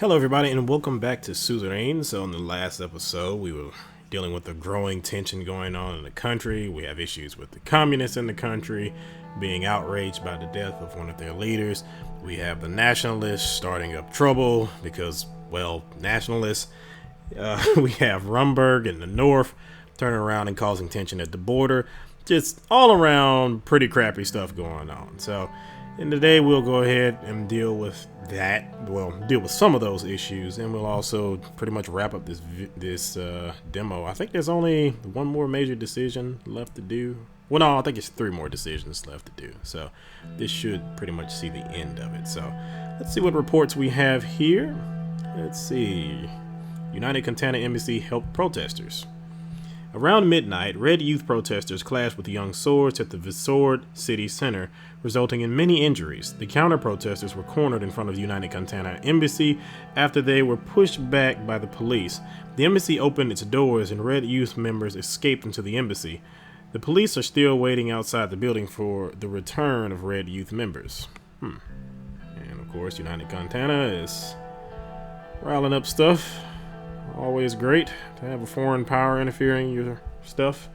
Hello everybody and welcome back to Suzerain. So in the last episode we were dealing with the growing tension going on in the country. We have issues with the communists in the country being outraged by the death of one of their leaders. We have the nationalists starting up trouble because, well, nationalists. We have Rumberg in the north turning around and causing tension at the border. Just all around pretty crappy stuff going on. So and today we'll go ahead and deal with that. Well, deal with some of those issues, and we'll also pretty much wrap up this demo. I think there's only one more major decision left to do. Well, no, I think it's 3 more decisions left to do. So this should pretty much see the end of it. So let's see what reports we have here. Let's see. United Cantana Embassy helped protesters. Around midnight, red youth protesters clashed with young swords at the Visord city center, resulting in many injuries. The counter-protesters were cornered in front of the United Cantana Embassy after they were pushed back by the police. The embassy opened its doors and red youth members escaped into the embassy. The police are still waiting outside the building for the return of red youth members. And of course, United Cantana is riling up stuff. Always great to have a foreign power interfering in your stuff.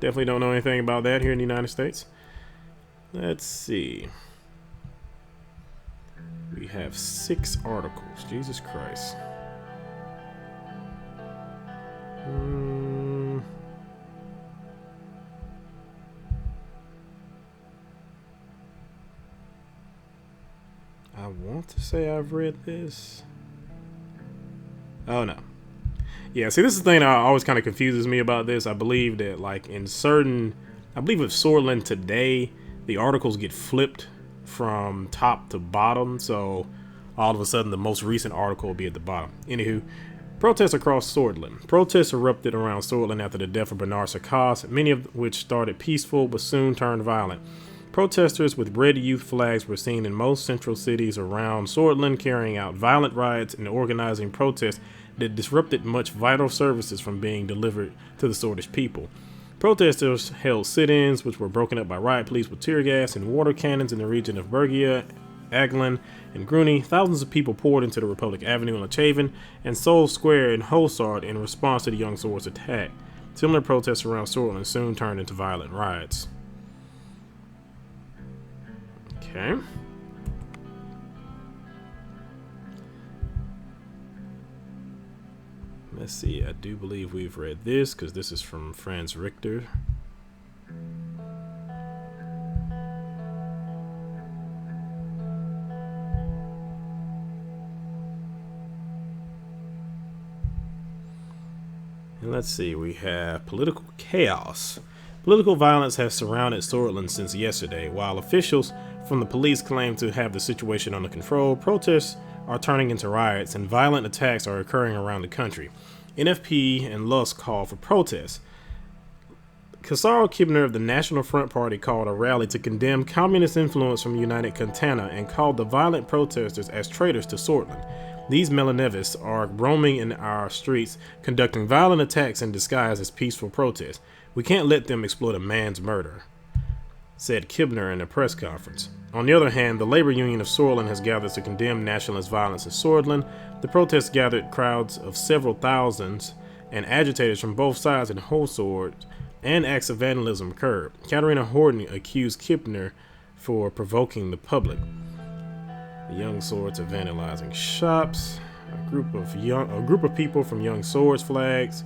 Definitely don't know anything about that here in the United States. Let's see. We have 6 articles. Jesus Christ. I want to say I've read this. Oh no. Yeah, see, this is the thing that always kind of confuses me about this. I believe that, like, in certain, I believe with Swordland today, the articles get flipped from top to bottom. So all of a sudden, the most recent article will be at the bottom. Anywho, protests across Swordland. Protests erupted around Swordland after the death of Bernard Sarkos, many of which started peaceful but soon turned violent. Protesters with red youth flags were seen in most central cities around Swordland, carrying out violent riots and organizing protests that disrupted much vital services from being delivered to the Swordish people. Protesters held sit-ins, which were broken up by riot police with tear gas and water cannons in the region of Bergia, Aglan, and Gruni. Thousands of people poured into the Republic Avenue in Lechaven and Sol Square in Hosard in response to the Young Swords' attack. Similar protests around Swordland soon turned into violent riots. Okay. Let's see, I do believe we've read this because this is from Franz Richter. And let's see, we have political chaos. Political violence has surrounded Swordland since yesterday. While officials from the police claim to have the situation under control, protests are turning into riots and violent attacks are occurring around the country. NFP and Lusk call for protests. Kisara Kuebler of the National Front Party called a rally to condemn communist influence from United Cantana and called the violent protesters as traitors to Swordland. These Melanevists are roaming in our streets, conducting violent attacks in disguise as peaceful protests. We can't let them exploit a man's murder, said Kuebler in a press conference. On the other hand, the labor union of Swordland has gathered to condemn nationalist violence in Swordland. The protests gathered crowds of several thousands, and agitators from both sides in Hosord, and acts of vandalism occurred. Katarina Horton accused Kuebler for provoking the public. The Young Swords are vandalizing shops. A group of people from Young Swords flags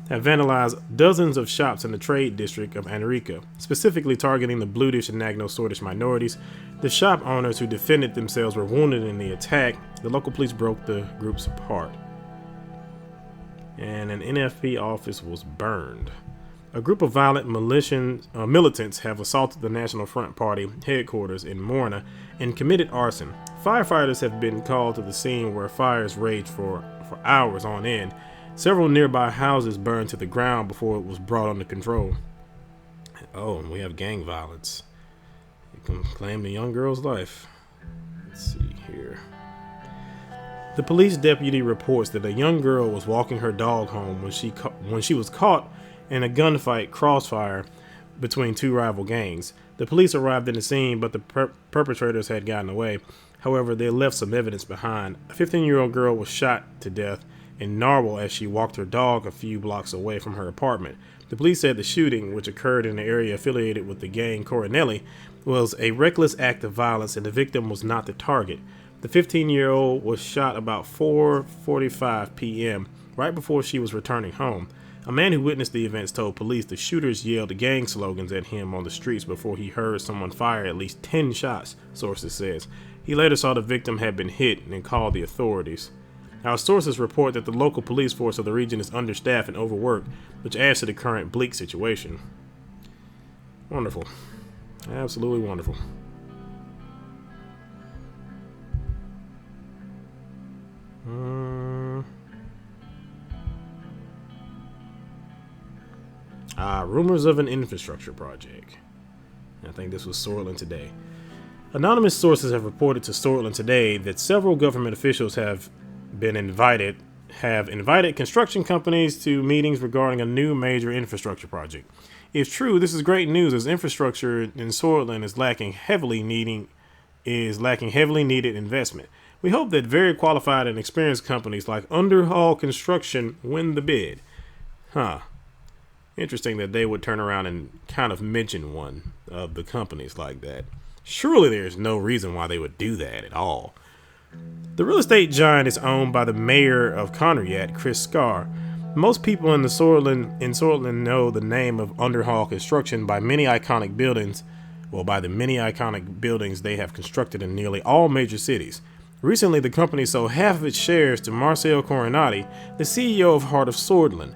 have vandalized dozens of shops in the trade district of Anrika, specifically targeting the Bludish and Nagno-Swordish minorities. The shop owners who defended themselves were wounded in the attack. The local police broke the groups apart. And an NFP office was burned. A group of violent militants have assaulted the National Front Party headquarters in Morgna and committed arson. Firefighters have been called to the scene where fires raged for hours on end. Several nearby houses burned to the ground before it was brought under control. Oh, and we have gang violence. You can claim the young girl's life. Let's see here. The police deputy reports that a young girl was walking her dog home when she was caught in a gunfight crossfire between 2 rival gangs. The police arrived at the scene, but the perpetrators had gotten away. However, they left some evidence behind. A 15-year-old girl was shot to death in Narwhal as she walked her dog a few blocks away from her apartment. The police said the shooting, which occurred in an area affiliated with the gang Coronelli, was a reckless act of violence and the victim was not the target. The 15-year-old was shot about 4:45 p.m., right before she was returning home. A man who witnessed the events told police the shooters yelled gang slogans at him on the streets before he heard someone fire at least 10 shots, sources says. He later saw the victim had been hit and called the authorities. Our sources report that the local police force of the region is understaffed and overworked, which adds to the current bleak situation. Wonderful. Absolutely wonderful. Rumors of an infrastructure project. I think this was Sortland Today. Anonymous sources have reported to Sortland Today that several government officials have invited construction companies to meetings regarding a new major infrastructure project. If true, this is great news as infrastructure in Sortland is lacking heavily needed investment. We hope that very qualified and experienced companies like Underhaul Construction win the bid. Interesting that they would turn around and kind of mention one of the companies like that. Surely there's no reason why they would do that at all. The real estate giant is owned by the mayor of Conrad, Chris Scarr. Most people in Sortland know the name of Underhaul Construction by the many iconic buildings they have constructed in nearly all major cities. Recently, the company sold half of its shares to Marcel Coronati, the CEO of Heart of Sortland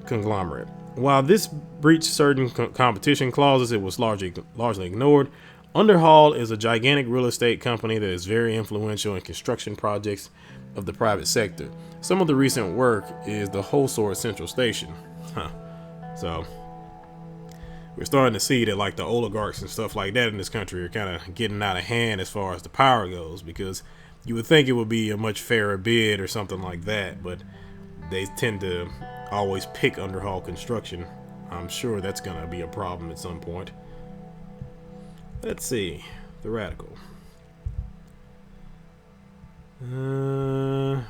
conglomerate. While this breached certain competition clauses, it was largely ignored. Underhaul is a gigantic real estate company that is very influential in construction projects of the private sector. Some of the recent work is the Holsworth Central Station. So we're starting to see that like the oligarchs and stuff like that in this country are kind of getting out of hand as far as the power goes, because you would think it would be a much fairer bid or something like that, but they tend to always pick Underhaul Construction. I'm sure that's going to be a problem at some point. Let's see. The Radical. I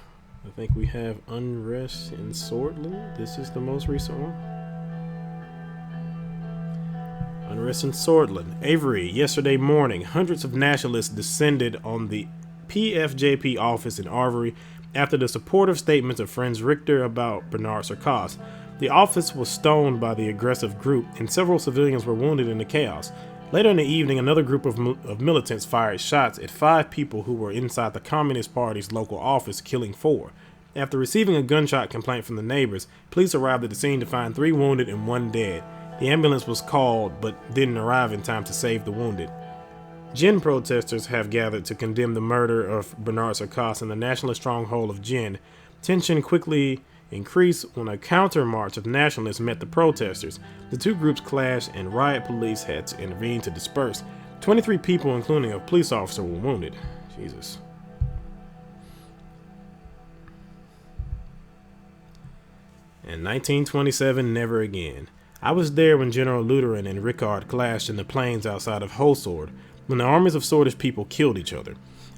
think we have unrest in Sortland. This is the most recent one. Unrest in Sortland. Avery, yesterday morning, hundreds of nationalists descended on the PFJP office in Avery after the supportive statements of friends Richter about Bernard Sarkis. The office was stoned by the aggressive group, and several civilians were wounded in the chaos. Later in the evening, another group of militants fired shots at 5 people who were inside the Communist Party's local office, killing 4. After receiving a gunshot complaint from the neighbors, police arrived at the scene to find 3 wounded and 1 dead. The ambulance was called but didn't arrive in time to save the wounded. Jin protesters have gathered to condemn the murder of Bernard Sarkis in the nationalist stronghold of Jin. Tension quickly increased when a counter-march of nationalists met the protesters. The two groups clashed and riot police had to intervene to disperse. 23 people, including a police officer, were wounded. Jesus. In 1927, never again. I was there when General Lutheran and Rickard clashed in the plains outside of Holsworth, when the armies of Swedish people killed each other.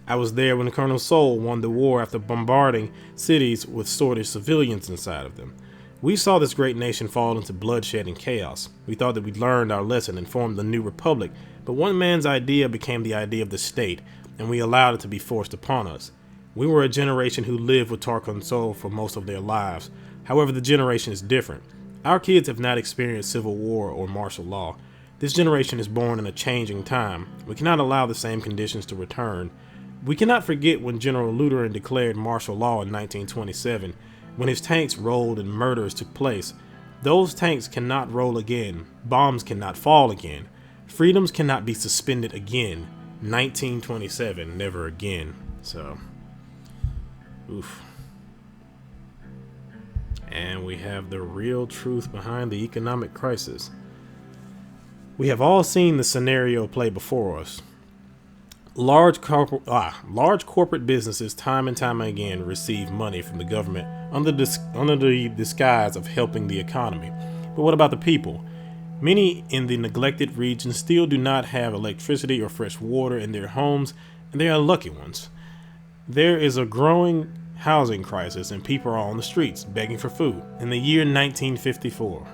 I was there when Colonel Sol won the war after bombarding cities with Swedish civilians inside of them. We saw this great nation fall into bloodshed and chaos. We thought that we'd learned our lesson and formed the new republic, but one man's idea became the idea of the state, and we allowed it to be forced upon us. We were a generation who lived with Tarkon Sol for most of their lives. However, the generation is different. Our kids have not experienced civil war or martial law. This generation is born in a changing time. We cannot allow the same conditions to return. We cannot forget when General Lutheran declared martial law in 1927, when his tanks rolled and murders took place. Those tanks cannot roll again. Bombs cannot fall again. Freedoms cannot be suspended again. 1927, never again. So, oof. And we have the real truth behind the economic crisis. We have all seen the scenario play before us. Large corporate businesses time and time again receive money from the government under the disguise of helping the economy. But what about the people? Many in the neglected regions still do not have electricity or fresh water in their homes. and they are lucky ones. There is a growing housing crisis and people are on the streets begging for food. In the year 1954,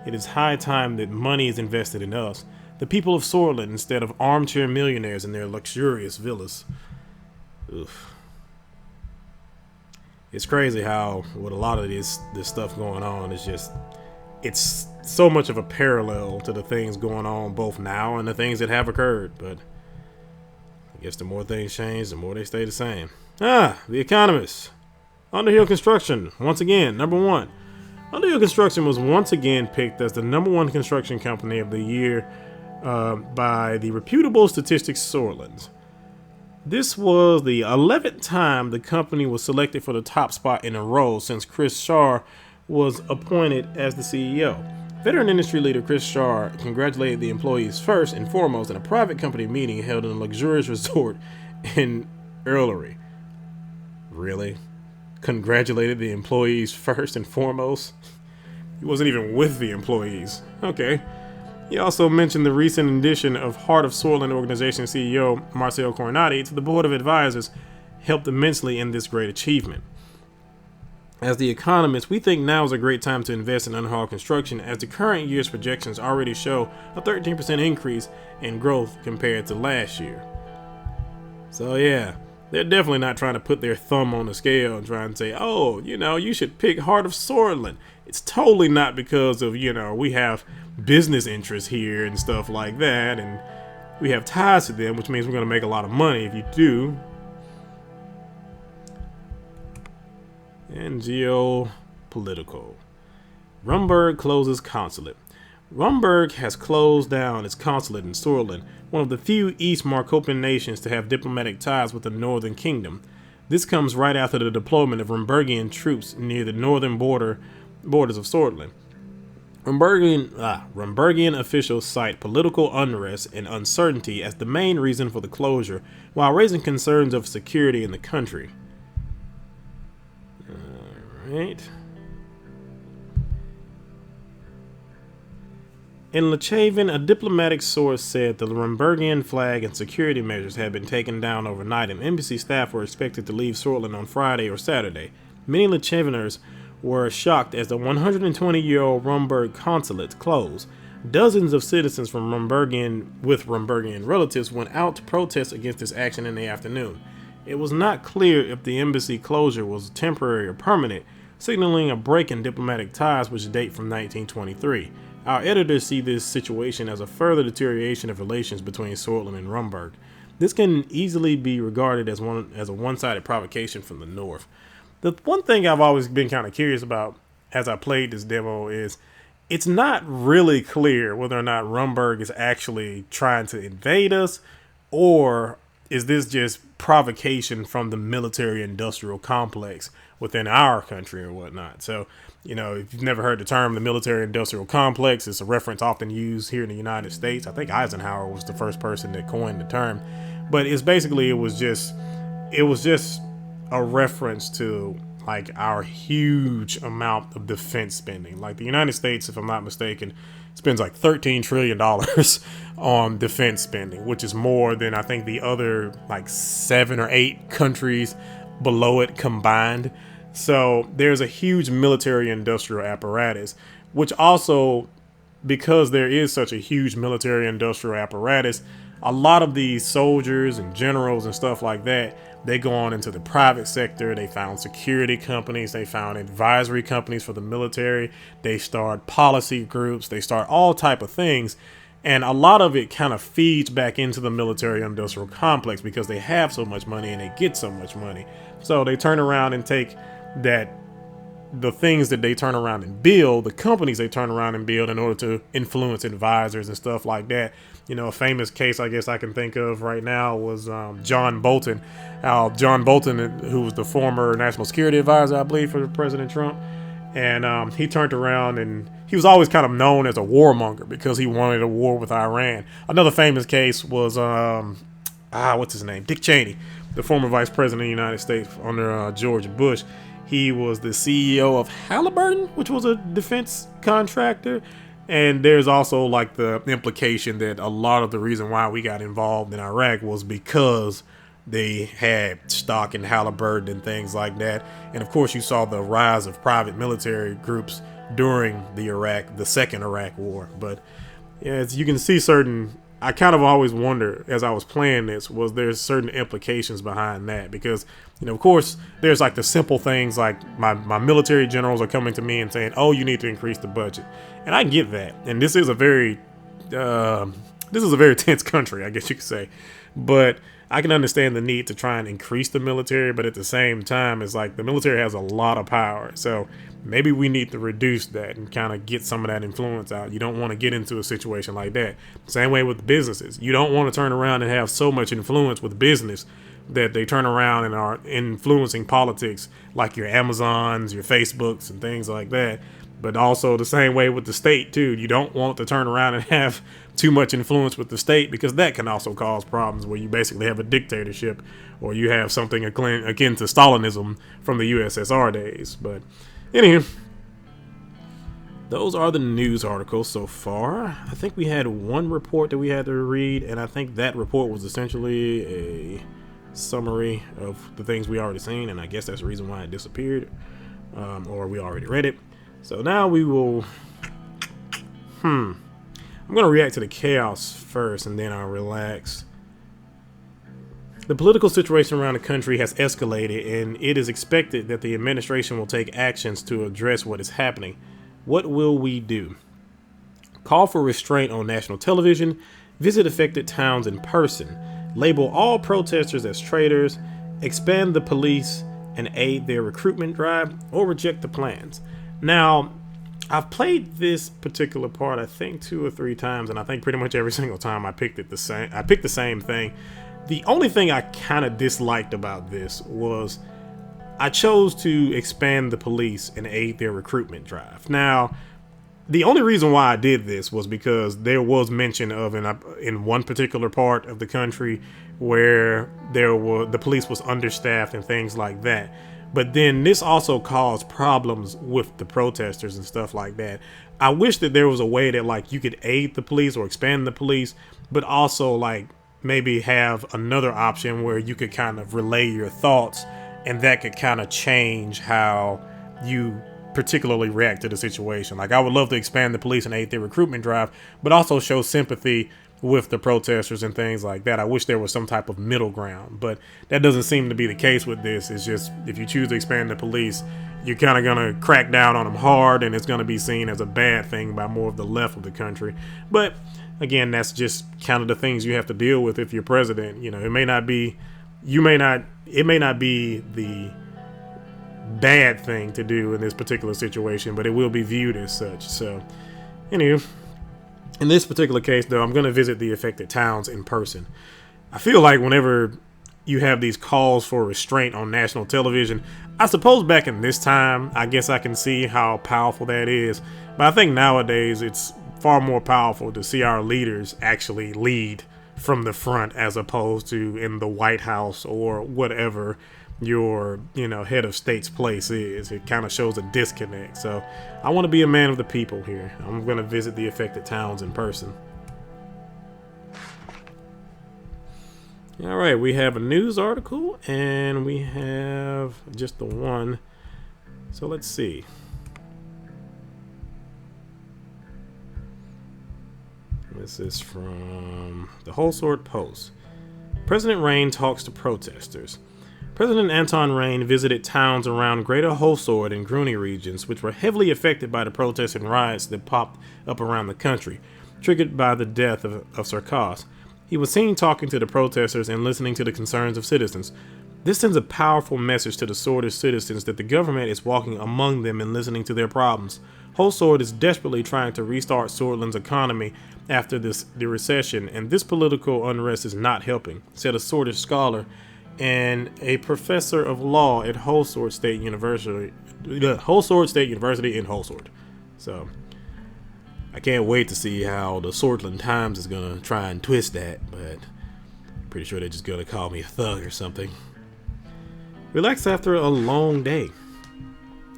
it is high time that money is invested in us, the people of Sortland, instead of armchair millionaires in their luxurious villas. Oof. It's crazy how with a lot of this stuff going on, it's so much of a parallel to the things going on both now and the things that have occurred. But I guess the more things change, the more they stay the same. The Economist. Underhill Construction, once again, number one. Underhill Construction was once again picked as the number one construction company of the year by the reputable Statistics Sortland. This was the 11th time the company was selected for the top spot in a row since Chris Shar was appointed as the CEO. Veteran industry leader Chris Shar congratulated the employees first and foremost in a private company meeting held in a luxurious resort in Earlery. Really? Congratulated the employees first and foremost? He wasn't even with the employees. Okay. He also mentioned the recent addition of Heart of Sortland organization CEO Marcel Coronati to the board of advisors helped immensely in this great achievement. As the Economist, we think now is a great time to invest in Underhill Construction as the current year's projections already show a 13% increase in growth compared to last year. So yeah, they're definitely not trying to put their thumb on the scale and try and say, oh, you should pick Heart of Sortland. It's totally not because of, we have business interests here and stuff like that, and we have ties to them, which means we're going to make a lot of money if you do. And geopolitical. Rumberg closes consulate. Rumberg has closed down its consulate in Sortland, one of the few East Marcopan nations to have diplomatic ties with the Northern Kingdom. This comes right after the deployment of Rumbergian troops near the northern borders of Sortland. Rumbergian officials cite political unrest and uncertainty as the main reason for the closure, while raising concerns of security in the country. Alright. In Lechaven, a diplomatic source said the Rumbergian flag and security measures had been taken down overnight, and embassy staff were expected to leave Sortland on Friday or Saturday. Many Lechaveners were shocked as the 120-year-old Rumberg consulate closed. Dozens of citizens from Rumbergian relatives went out to protest against this action in the afternoon. It was not clear if the embassy closure was temporary or permanent, signaling a break in diplomatic ties which date from 1923. Our editors see this situation as a further deterioration of relations between Sortland and Rumberg. This can easily be regarded as a one-sided provocation from the North. The one thing I've always been kind of curious about as I played this demo is it's not really clear whether or not Rumberg is actually trying to invade us, or is this just provocation from the military-industrial complex within our country or whatnot. So, if you've never heard the term the military-industrial complex, it's a reference often used here in the United States. I think Eisenhower was the first person that coined the term. But it was just a reference to like our huge amount of defense spending. Like the United States, if I'm not mistaken, spends like $13 trillion on defense spending, which is more than I think the other like 7 or 8 countries below it combined. So there's a huge military industrial apparatus, which also, because there is such a huge military industrial apparatus, a lot of these soldiers and generals and stuff like that, they go on into the private sector. They found security companies. They found advisory companies for the military. They start policy groups. They start all type of things. And a lot of it kind of feeds back into the military industrial complex because they have so much money and they get so much money. So they turn around and take the things that they turn around and build, the companies they turn around and build in order to influence advisors and stuff like that. A famous case I guess I can think of right now was John Bolton. John Bolton, who was the former national security advisor, I believe, for President Trump. And he turned around and he was always kind of known as a warmonger because he wanted a war with Iran. Another famous case was, what's his name? Dick Cheney, the former vice president of the United States under George Bush. He was the CEO of Halliburton, which was a defense contractor. And there's also like the implication that a lot of the reason why we got involved in Iraq was because they had stock in Halliburton and things like that. And of course, you saw the rise of private military groups during the second Iraq War. But yeah, as you can see, I kind of always wonder as I was playing this, was there certain implications behind that? Because, of course, there's like the simple things like my military generals are coming to me and saying, oh, you need to increase the budget. And I get that. And this is a very tense country, I guess you could say. But I can understand the need to try and increase the military, but at the same time, it's like the military has a lot of power. So maybe we need to reduce that and kind of get some of that influence out. You don't want to get into a situation like that. Same way with businesses. You don't want to turn around and have so much influence with business that they turn around and are influencing politics, like your Amazons, your Facebooks, and things like that. But also the same way with the state, too. You don't want to turn around and have too much influence with the state, because that can also cause problems where you basically have a dictatorship, or you have something akin to Stalinism from the USSR days. But anywho, those are the news articles so far. I think we had one report that we had to read, and I think that report was essentially a summary of the things we already seen, and I guess that's the reason why it disappeared, or we already read it. So now we will I'm going to react to the chaos first, and then I'll relax. The political situation around the country has escalated, and it is expected that the administration will take actions to address what is happening. What will we do? Call for restraint on national television, visit affected towns in person, label all protesters as traitors, expand the police and aid their recruitment drive, or reject the plans. Now, I've played this particular part, I think 2 or 3 times, and I think pretty much every single time I picked the same thing. The only thing I kind of disliked about this was I chose to expand the police and aid their recruitment drive. Now, the only reason why I did this was because there was mention of in one particular part of the country where the police was understaffed and things like that. But then this also caused problems with the protesters and stuff like that. I wish that there was a way that like you could aid the police or expand the police, but also like maybe have another option where you could kind of relay your thoughts, and that could kind of change how you particularly react to the situation. Like I would love to expand the police and aid their recruitment drive, but also show sympathy with the protesters and things like that. I wish there was some type of middle ground, but that doesn't seem to be the case with this. It's just if you choose to expand the police, you're kind of going to crack down on them hard, and it's going to be seen as a bad thing by more of the left of the country. But again, that's just kind of the things you have to deal with if you're president. It may not be the bad thing to do in this particular situation, but it will be viewed as such. So anyway, in this particular case, though, I'm going to visit the affected towns in person. I feel like whenever you have these calls for restraint on national television, I suppose back in this time, I guess I can see how powerful that is. But I think nowadays it's far more powerful to see our leaders actually lead from the front as opposed to in the White House or whatever your head of state's place is. It kind of shows a disconnect. So I want to be a man of the people here. I'm going to visit the affected towns in person. All right, we have a news article and we have just the one. So let's see. This is from the Whole Sword Post. President Rain talks to protesters. President Anton Rain visited towns around Greater Holsword and Gruny regions, which were heavily affected by the protests and riots that popped up around the country, triggered by the death of Sarkos. He was seen talking to the protesters and listening to the concerns of citizens. This sends a powerful message to the Swordish citizens that the government is walking among them and listening to their problems. Holsword is desperately trying to restart Swordland's economy after the recession, and this political unrest is not helping, said a Swordish scholar and a professor of law at Holsword State University in Holsword. So I can't wait to see how the Swordland Times is gonna try and twist that, but pretty sure they're just gonna call me a thug or something. Relax after a long day.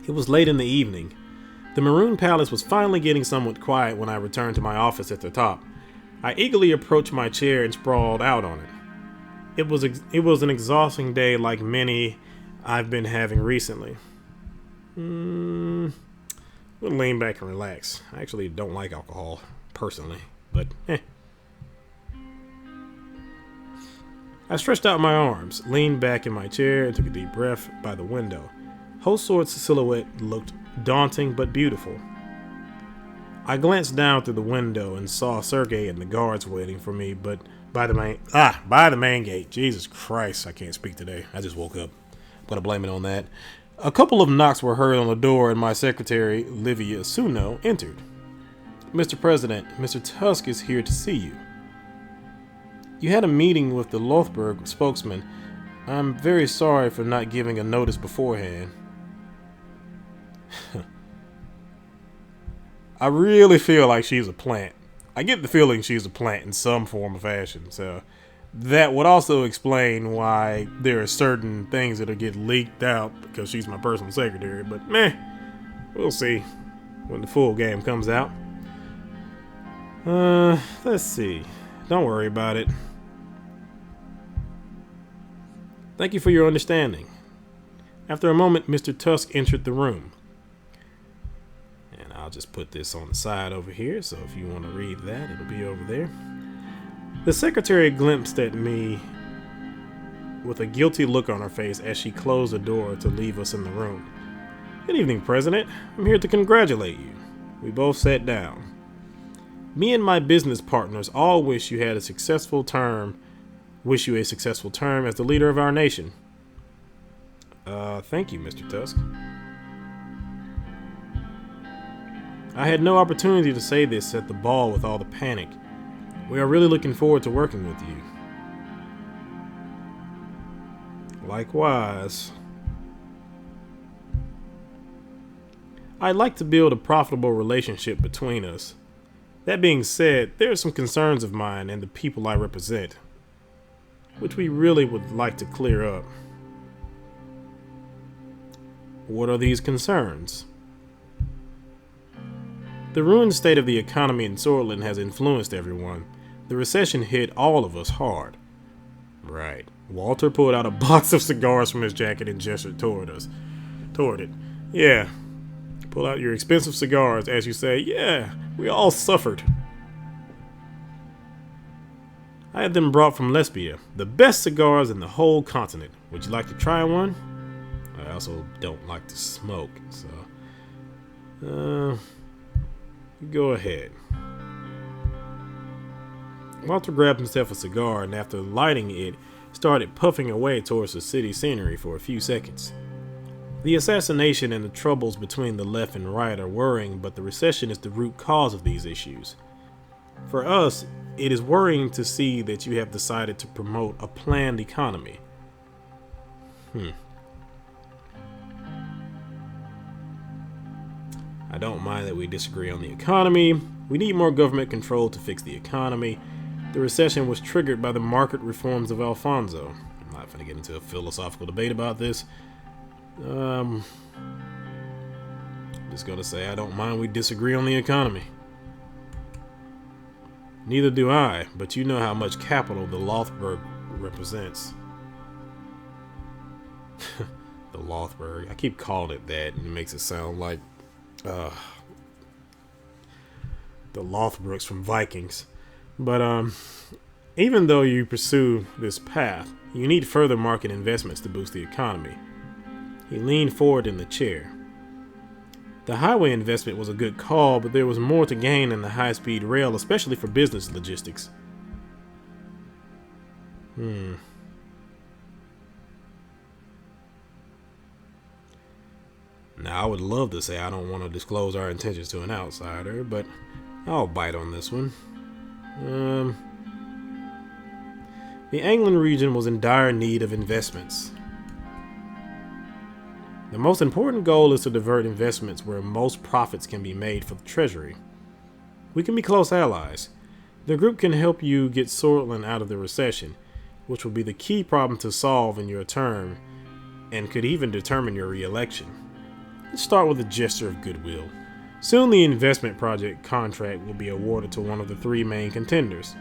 It was late in the evening. The Maroon Palace was finally getting somewhat quiet when I returned to my office at the top. I eagerly approached my chair and sprawled out on it. It was an exhausting day, like many I've been having recently. We'll lean back and relax. I actually don't like alcohol, personally, but I stretched out my arms, leaned back in my chair, and took a deep breath by the window. Hostsort's silhouette looked daunting but beautiful. I glanced down through the window and saw Sergei and the guards waiting for me, but by the main gate. Jesus Christ, I can't speak today. I just woke up. I'm gonna blame it on that. A couple of knocks were heard on the door, and my secretary, Livia Suno, entered. Mr. President, Mr. Tusk is here to see you. You had a meeting with the Lothberg spokesman. I'm very sorry for not giving a notice beforehand. I really feel like she's a plant. I get the feeling she's a plant in some form or fashion, so that would also explain why there are certain things that get leaked out because she's my personal secretary, but we'll see when the full game comes out. Let's see. Don't worry about it. Thank you for your understanding. After a moment, Mr. Tusk entered the room. And I'll just put this on the side over here, so if you want to read that, it'll be over there. The secretary glimpsed at me with a guilty look on her face as she closed the door to leave us in the room. Good evening, President. I'm here to congratulate you. We both sat down. Me and my business partners all wish you a successful term as the leader of our nation. Thank you, Mr. Tusk. I had no opportunity to say this at the ball with all the panic. We are really looking forward to working with you. Likewise. I'd like to build a profitable relationship between us. That being said, there are some concerns of mine and the people I represent, which we really would like to clear up. What are these concerns? The ruined state of the economy in Sortland has influenced everyone. The recession hit all of us hard. Right. Walter pulled out a box of cigars from his jacket and gestured toward it. Yeah. Pull out your expensive cigars as you say, yeah, we all suffered. I had them brought from Lesbia, the best cigars in the whole continent. Would you like to try one? I also don't like to smoke, so go ahead. Walter grabbed himself a cigar and after lighting it, started puffing away towards the city scenery for a few seconds. The assassination and the troubles between the left and right are worrying, but the recession is the root cause of these issues. For us, it is worrying to see that you have decided to promote a planned economy. I don't mind that we disagree on the economy. We need more government control to fix the economy. The recession was triggered by the market reforms of Alfonso. I'm not going to get into a philosophical debate about this. I'm just going to say I don't mind we disagree on the economy. Neither do I, but you know how much capital the Lothberg represents. The Lothberg. I keep calling it that, and it makes it sound like the Lothbrooks from Vikings. But even though you pursue this path, you need further market investments to boost the economy. He leaned forward in the chair. The highway investment was a good call, but there was more to gain in the high-speed rail, especially for business logistics. Now, I would love to say I don't want to disclose our intentions to an outsider, but I'll bite on this one. The Anglin region was in dire need of investments. The most important goal is to divert investments where most profits can be made for the Treasury. We can be close allies. The group can help you get Sortland out of the recession, which will be the key problem to solve in your term, and could even determine your re-election. Let's start with a gesture of goodwill. Soon the investment project contract will be awarded to one of the three main contenders.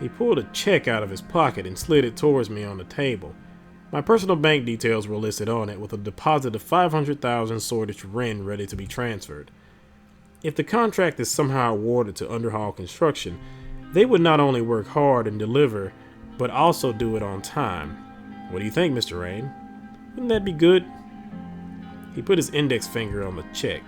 He pulled a check out of his pocket and slid it towards me on the table. My personal bank details were listed on it, with a deposit of 500,000 Swordich Ren ready to be transferred. If the contract is somehow awarded to Underhall Construction, they would not only work hard and deliver, but also do it on time. What do you think, Mr. Rain? Wouldn't that be good? He put his index finger on the check.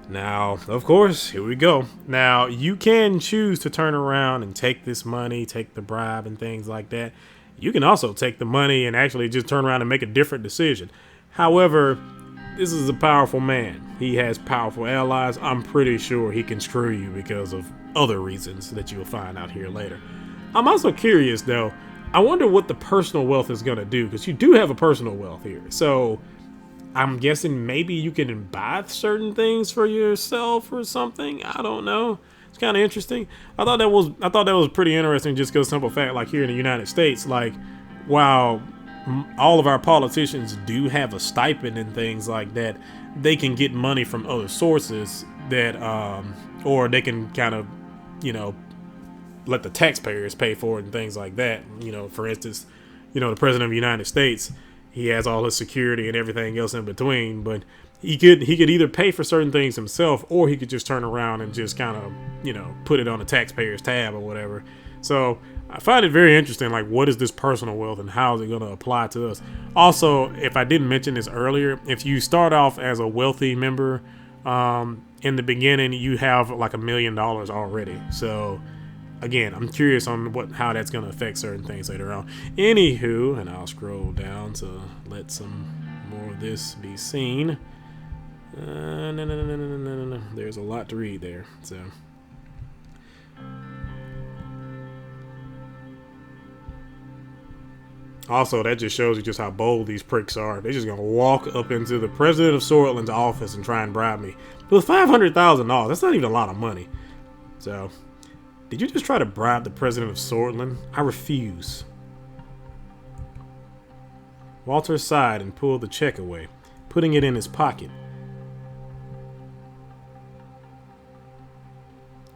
Now, of course, here we go. Now, you can choose to turn around and take this money, take the bribe and things like that. You can also take the money and actually just turn around and make a different decision. However, this is a powerful man. He has powerful allies. I'm pretty sure he can screw you because of other reasons that you'll find out here later. I'm also curious, though. I wonder what the personal wealth is going to do, because you do have a personal wealth here. So I'm guessing maybe you can buy certain things for yourself or something. I don't know. It's kind of interesting. I thought that was pretty interesting, just because simple fact, like here in the United States, like while all of our politicians do have a stipend and things like that, they can get money from other sources that, or they can kind of, let the taxpayers pay for it and things like that. For instance, the president of the United States, he has all his security and everything else in between, but he could either pay for certain things himself, or he could just turn around and just kind of, put it on the taxpayer's tab or whatever. So I find it very interesting, like, what is this personal wealth and how is it going to apply to us? Also, if I didn't mention this earlier, if you start off as a wealthy member, in the beginning, you have like $1 million already. So again, I'm curious on how that's going to affect certain things later on. Anywho, and I'll scroll down to let some more of this be seen. No. There's a lot to read there. So, also, that just shows you just how bold these pricks are. They're just going to walk up into the president of Swortland's office and try and bribe me. With $500,000, that's not even a lot of money. So, did you just try to bribe the president of Swortland? I refuse. Walter sighed and pulled the check away, putting it in his pocket.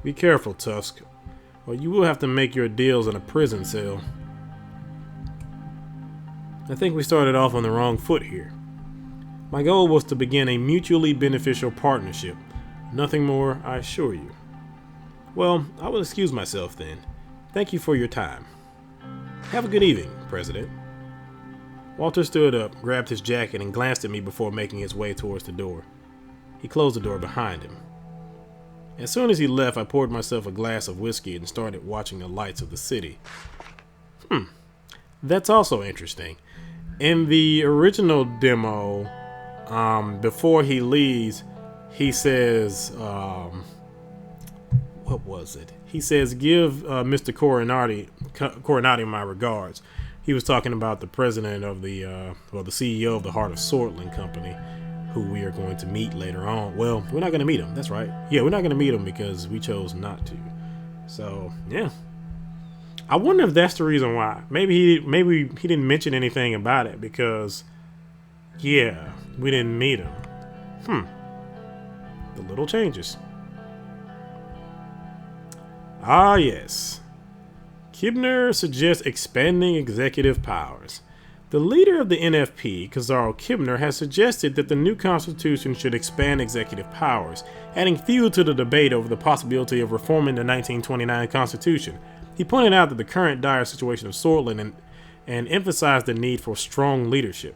Be careful, Tusk, or you will have to make your deals in a prison cell. I think we started off on the wrong foot here. My goal was to begin a mutually beneficial partnership. Nothing more, I assure you. Well, I will excuse myself then. Thank you for your time. Have a good evening, President. Walter stood up, grabbed his jacket, and glanced at me before making his way towards the door. He closed the door behind him. As soon as he left, I poured myself a glass of whiskey and started watching the lights of the city. That's also interesting. In the original demo, before he leaves, he says, what was it? He says, give Mr. Coronati my regards. He was talking about the president of the CEO of the Heart of Swortland Company, who we are going to meet later on. Well, we're not going to meet him. That's right. Yeah, we're not going to meet him because we chose not to. So, yeah. I wonder if that's the reason why. Maybe he didn't mention anything about it because, yeah, we didn't meet him. The little changes. Ah, yes. Kuebler suggests expanding executive powers. The leader of the NFP, Kisara Kuebler, has suggested that the new constitution should expand executive powers, adding fuel to the debate over the possibility of reforming the 1929 constitution. He pointed out that the current dire situation of Swortland and emphasized the need for strong leadership.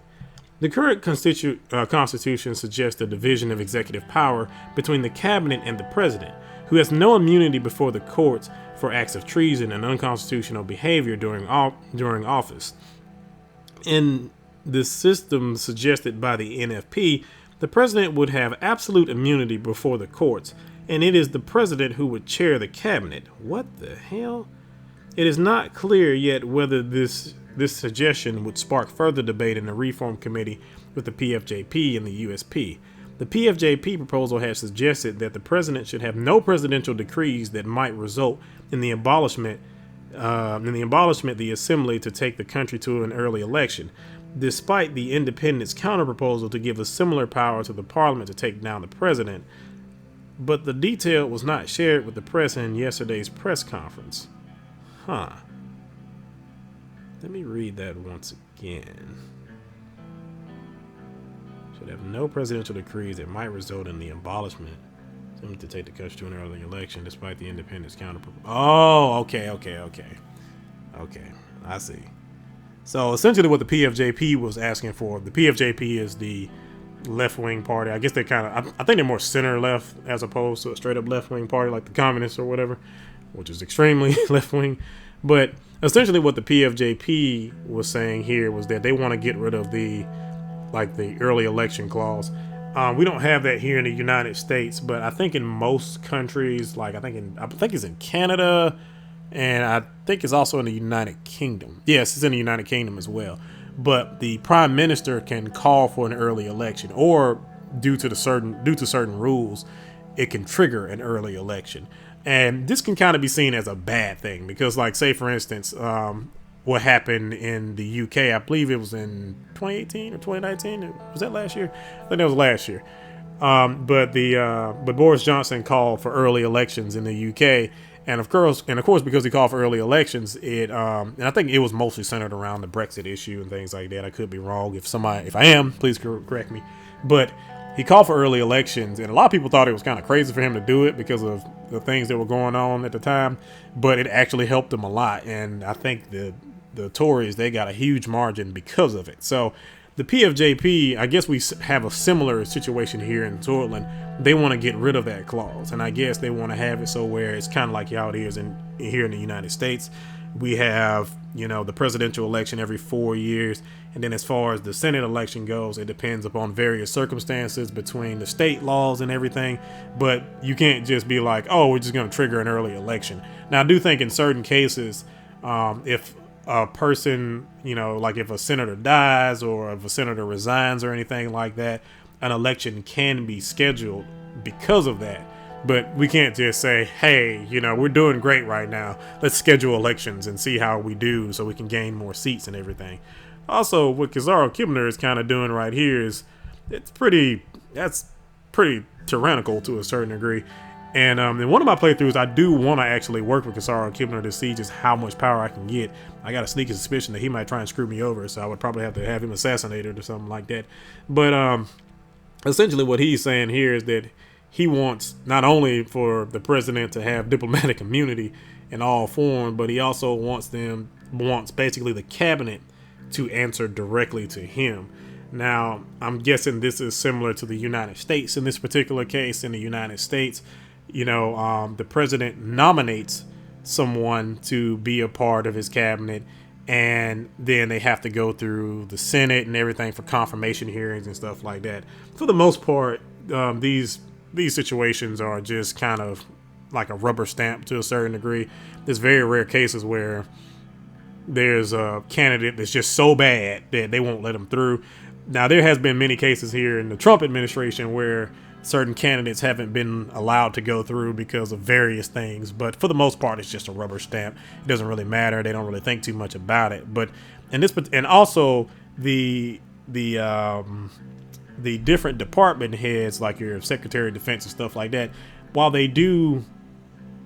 The current constitution suggests a division of executive power between the cabinet and the president, who has no immunity before the courts for acts of treason and unconstitutional behavior during office. In the system suggested by the NFP, the president would have absolute immunity before the courts, and it is the president who would chair the cabinet. What the hell? It is not clear yet whether this suggestion would spark further debate in the Reform Committee with the PFJP and the USP. The PFJP proposal has suggested that the president should have no presidential decrees that might result in the abolishment the assembly to take the country to an early election, despite the independents' counter-proposal to give a similar power to the parliament to take down the president. but the detail was not shared with the press in yesterday's press conference. Huh. Let me read that once again. Should have no presidential decrees that might result in the abolishment. Something to take the country to an early election despite the independence counter. Oh, okay. I see. So essentially what the PFJP was asking for, the PFJP is the left-wing party. I guess they kind of, I think they're more center-left as opposed to a straight-up left-wing party like the communists or whatever, which is extremely left-wing. But essentially what the PFJP was saying here was that they want to get rid of the early election clause. We don't have that here in the United States, but I think in most countries, like I think it's in Canada, and I think it's also in the United Kingdom. Yes, it's in the United Kingdom as well. But the prime minister can call for an early election, or due to certain rules, it can trigger an early election. And this can kind of be seen as a bad thing because, like, say for instance, what happened in the UK, I believe it was in 2018 or 2019. Was that last year? I think that was last year. But Boris Johnson called for early elections in the UK, and of course, because he called for early elections, and I think it was mostly centered around the Brexit issue and things like that. I could be wrong. If I am, please correct me. But he called for early elections, and a lot of people thought it was kind of crazy for him to do it because of the things that were going on at the time. But it actually helped him a lot, and I think the Tories, they got a huge margin because of it. So the PFJP, I guess we have a similar situation here in Scotland. They want to get rid of that clause, and I guess they want to have it so where it's kind of like how it is here in the United States. We have, the presidential election every 4 years, and then as far as the Senate election goes, it depends upon various circumstances between the state laws and everything. But you can't just be like, oh, we're just going to trigger an early election. Now, I do think in certain cases, if a person, like if a senator dies or if a senator resigns or anything like that, an election can be scheduled because of that. But we can't just say, hey, we're doing great right now. Let's schedule elections and see how we do so we can gain more seats and everything. Also, what Kuebler is kind of doing right here is that's pretty tyrannical to a certain degree. And in one of my playthroughs, I do want to actually work with Kuebler to see just how much power I can get. I got a sneaky suspicion that he might try and screw me over, so I would probably have to have him assassinated or something like that. But essentially what he's saying here is that he wants not only for the president to have diplomatic immunity in all forms, but he also wants basically the cabinet to answer directly to him. Now, I'm guessing this is similar to the United States in this particular case. In the United States, the president nominates someone to be a part of his cabinet, and then they have to go through the Senate and everything for confirmation hearings and stuff like that. For the most part, these situations are just kind of like a rubber stamp to a certain degree. There's very rare cases where there's a candidate that's just so bad that they won't let him through. Now, there has been many cases here in the Trump administration where certain candidates haven't been allowed to go through because of various things, but for the most part, it's just a rubber stamp. It doesn't really matter. They don't really think too much about it. But and also the different department heads, like your Secretary of Defense and stuff like that, while they do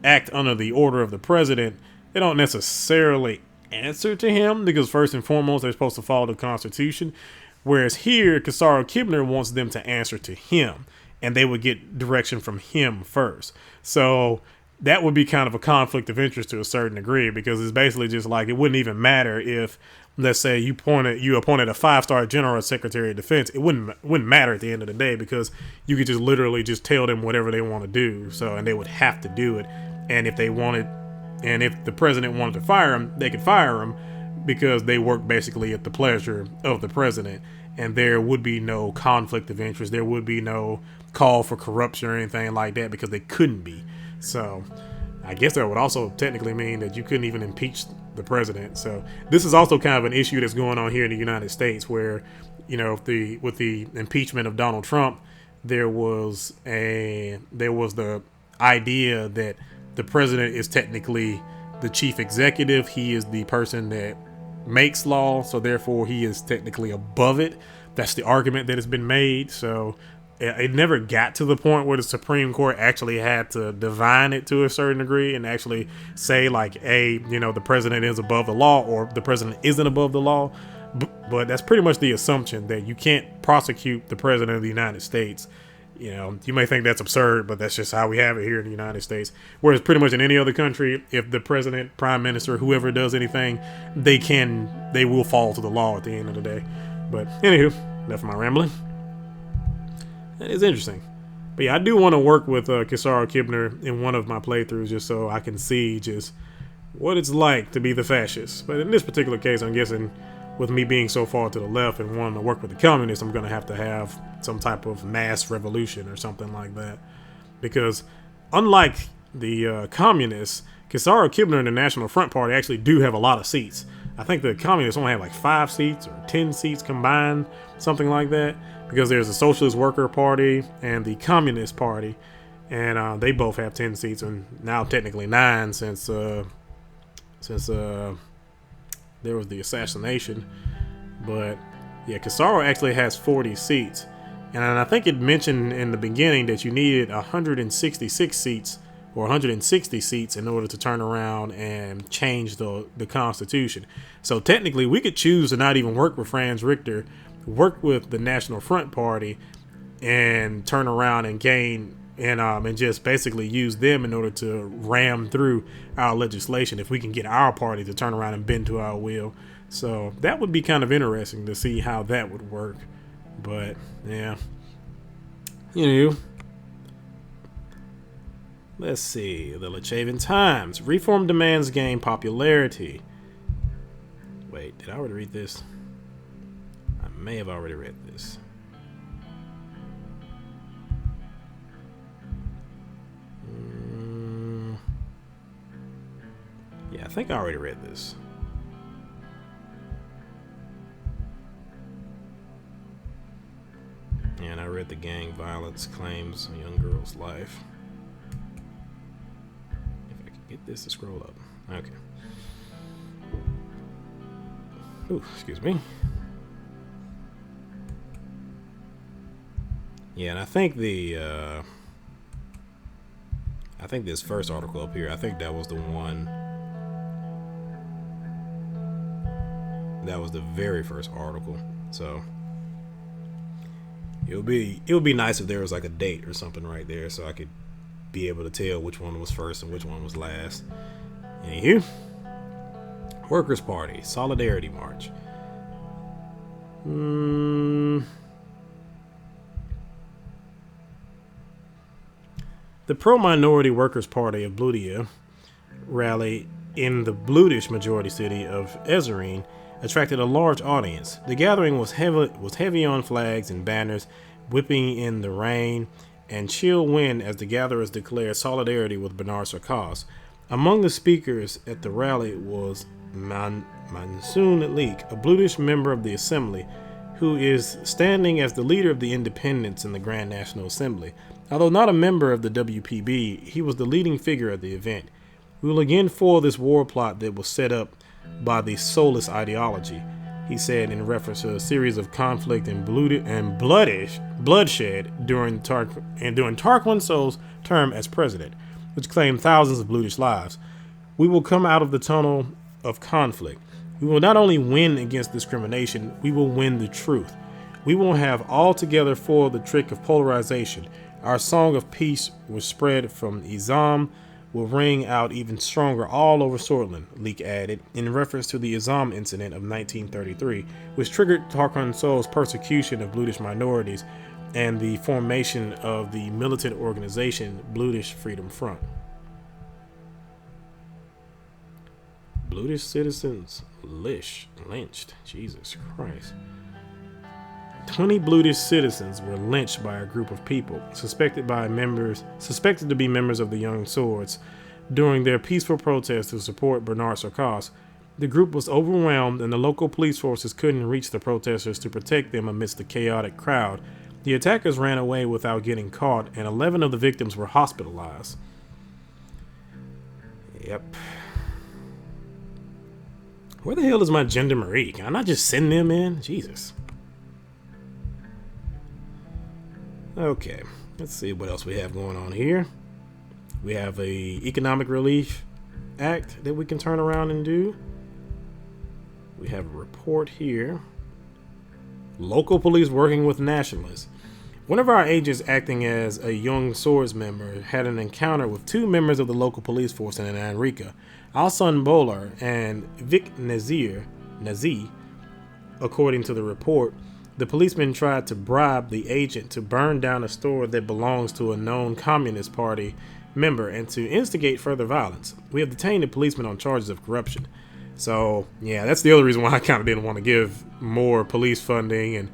act under the order of the president, they don't necessarily answer to him because first and foremost, they're supposed to follow the Constitution. Whereas here, Kuebler wants them to answer to him, and they would get direction from him first. So that would be kind of a conflict of interest to a certain degree, because it's basically just like it wouldn't even matter if, let's say, you appointed a 5-star general as Secretary of Defense. It wouldn't matter at the end of the day, because you could just literally just tell them whatever they want to do. So, and they would have to do it. And if the president wanted to fire him, they could fire him, because they work basically at the pleasure of the president, and there would be no conflict of interest. There would be no call for corruption or anything like that, because they couldn't be. So I guess that would also technically mean that you couldn't even impeach the president. So this is also kind of an issue that's going on here in the United States, where, with the impeachment of Donald Trump, there was the idea that the president is technically the chief executive. He is the person that makes law, so therefore he is technically above it. That's the argument that has been made. So it never got to the point where the Supreme Court actually had to divine it to a certain degree and actually say like, the president is above the law or the president isn't above the law. But that's pretty much the assumption that you can't prosecute the president of the United States. You may think that's absurd, but that's just how we have it here in the United States. Whereas pretty much in any other country, if the president, prime minister, whoever does anything, they will fall to the law at the end of the day. But anywho, enough of my rambling. That is interesting. But yeah, I do want to work with Kisara Kuebler in one of my playthroughs just so I can see just what it's like to be the fascist. But in this particular case, I'm guessing with me being so far to the left and wanting to work with the communists, I'm going to have some type of mass revolution or something like that. Because unlike the communists, Kisara Kuebler and the National Front Party actually do have a lot of seats. I think the communists only have like 5 seats or 10 seats combined, something like that. Because there's the Socialist Worker Party and the Communist Party. And they both have 10 seats, and now technically 9 since there was the assassination. But yeah, Kisara actually has 40 seats. And I think it mentioned in the beginning that you needed 166 seats or 160 seats in order to turn around and change the Constitution. So technically, we could choose to not even work with Franz Richter, work with the National Front Party, and turn around and gain and just basically use them in order to ram through our legislation if we can get our party to turn around and bend to our will. So that would be kind of interesting to see how that would work. But yeah, let's see. The Lachavian Times. Reform demands gain popularity. Wait, did I already read this? I may have already read this. Yeah, I think I already read this. And I read the gang violence claims a young girl's life. If I can get this to scroll up. Okay. Ooh, excuse me. Yeah, and I think this first article up here, I think that was the one. That was the very first article. So it would be nice if there was like a date or something right there, so I could be able to tell which one was first and which one was last. Anywho, Workers' Party Solidarity March. The pro-minority Workers' Party of Bludia rally in the Bludish majority city of Suzerain attracted a large audience. The gathering was heavy on flags and banners, whipping in the rain and chill wind as the gatherers declared solidarity with Bernard Sarkozy. Among the speakers at the rally was Mansoon Leak, a Bludish member of the Assembly, who is standing as the leader of the independents in the Grand National Assembly. Although not a member of the WPB, he was the leading figure at the event. We will again foil this war plot that was set up by the soulless ideology, he said in reference to a series of conflict and bloodshed during Tarquin Soul's term as president, which claimed thousands of Bludish lives. We will come out of the tunnel of conflict. We will not only win against discrimination, we will win the truth. We will have altogether foiled the trick of polarization. Our song of peace was spread from Izam will ring out even stronger all over Sortland, Leak added, in reference to the Izam incident of 1933, which triggered Tarquin Soul's persecution of Bludish minorities and the formation of the militant organization Bludish Freedom Front. Bludish citizens lynched. Jesus Christ. 20 Bludish citizens were lynched by a group of people suspected to be members of the Young Swords during their peaceful protest to support Bernard Sarkozy. The group was overwhelmed and the local police forces couldn't reach the protesters to protect them amidst the chaotic crowd. The attackers ran away without getting caught, and 11 of the victims were hospitalized. Yep. Where the hell is my gendarmerie? Can I not just send them in? Jesus. Okay, let's see what else we have going on here. We have a economic relief act that we can turn around and do. We have a report here. Local police working with nationalists. One of our agents acting as a young swords member had an encounter with two members of the local police force in Anrika, Alsan Bolar and Vic Nazi. According to the report, the policeman tried to bribe the agent to burn down a store that belongs to a known Communist Party member and to instigate further violence. We have detained the policeman on charges of corruption. So, yeah, that's the other reason why I kind of didn't want to give more police funding and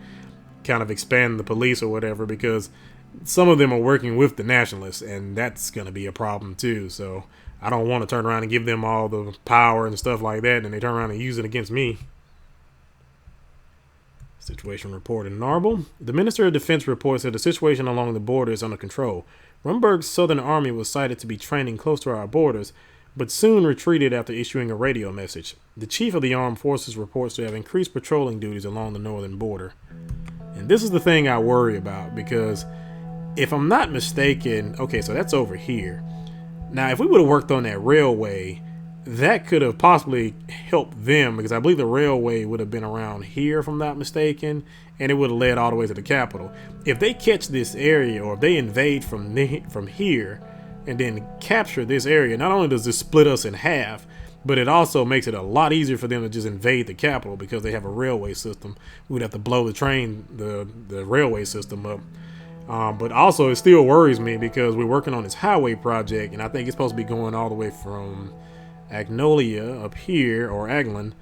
kind of expand the police or whatever, because some of them are working with the nationalists, and that's going to be a problem too. So I don't want to turn around and give them all the power and stuff like that, and they turn around and use it against me. Situation report in Narble. The Minister of Defense reports that the situation along the border is under control. Rumberg's Southern Army was cited to be training close to our borders, but soon retreated after issuing a radio message. The chief of the armed forces reports to have increased patrolling duties along the northern border. And this is the thing I worry about, because if I'm not mistaken, okay, so that's over here. Now, if we would have worked on that railway, that could have possibly helped them, because I believe the railway would have been around here, if I'm not mistaken, and it would have led all the way to the capital. If they catch this area, or if they invade from here and then capture this area, not only does this split us in half, but it also makes it a lot easier for them to just invade the capital, because they have a railway system. We'd have to blow the railway system up. But also, it still worries me because we're working on this highway project, and I think it's supposed to be going all the way from Agnolia up here, or Aglin,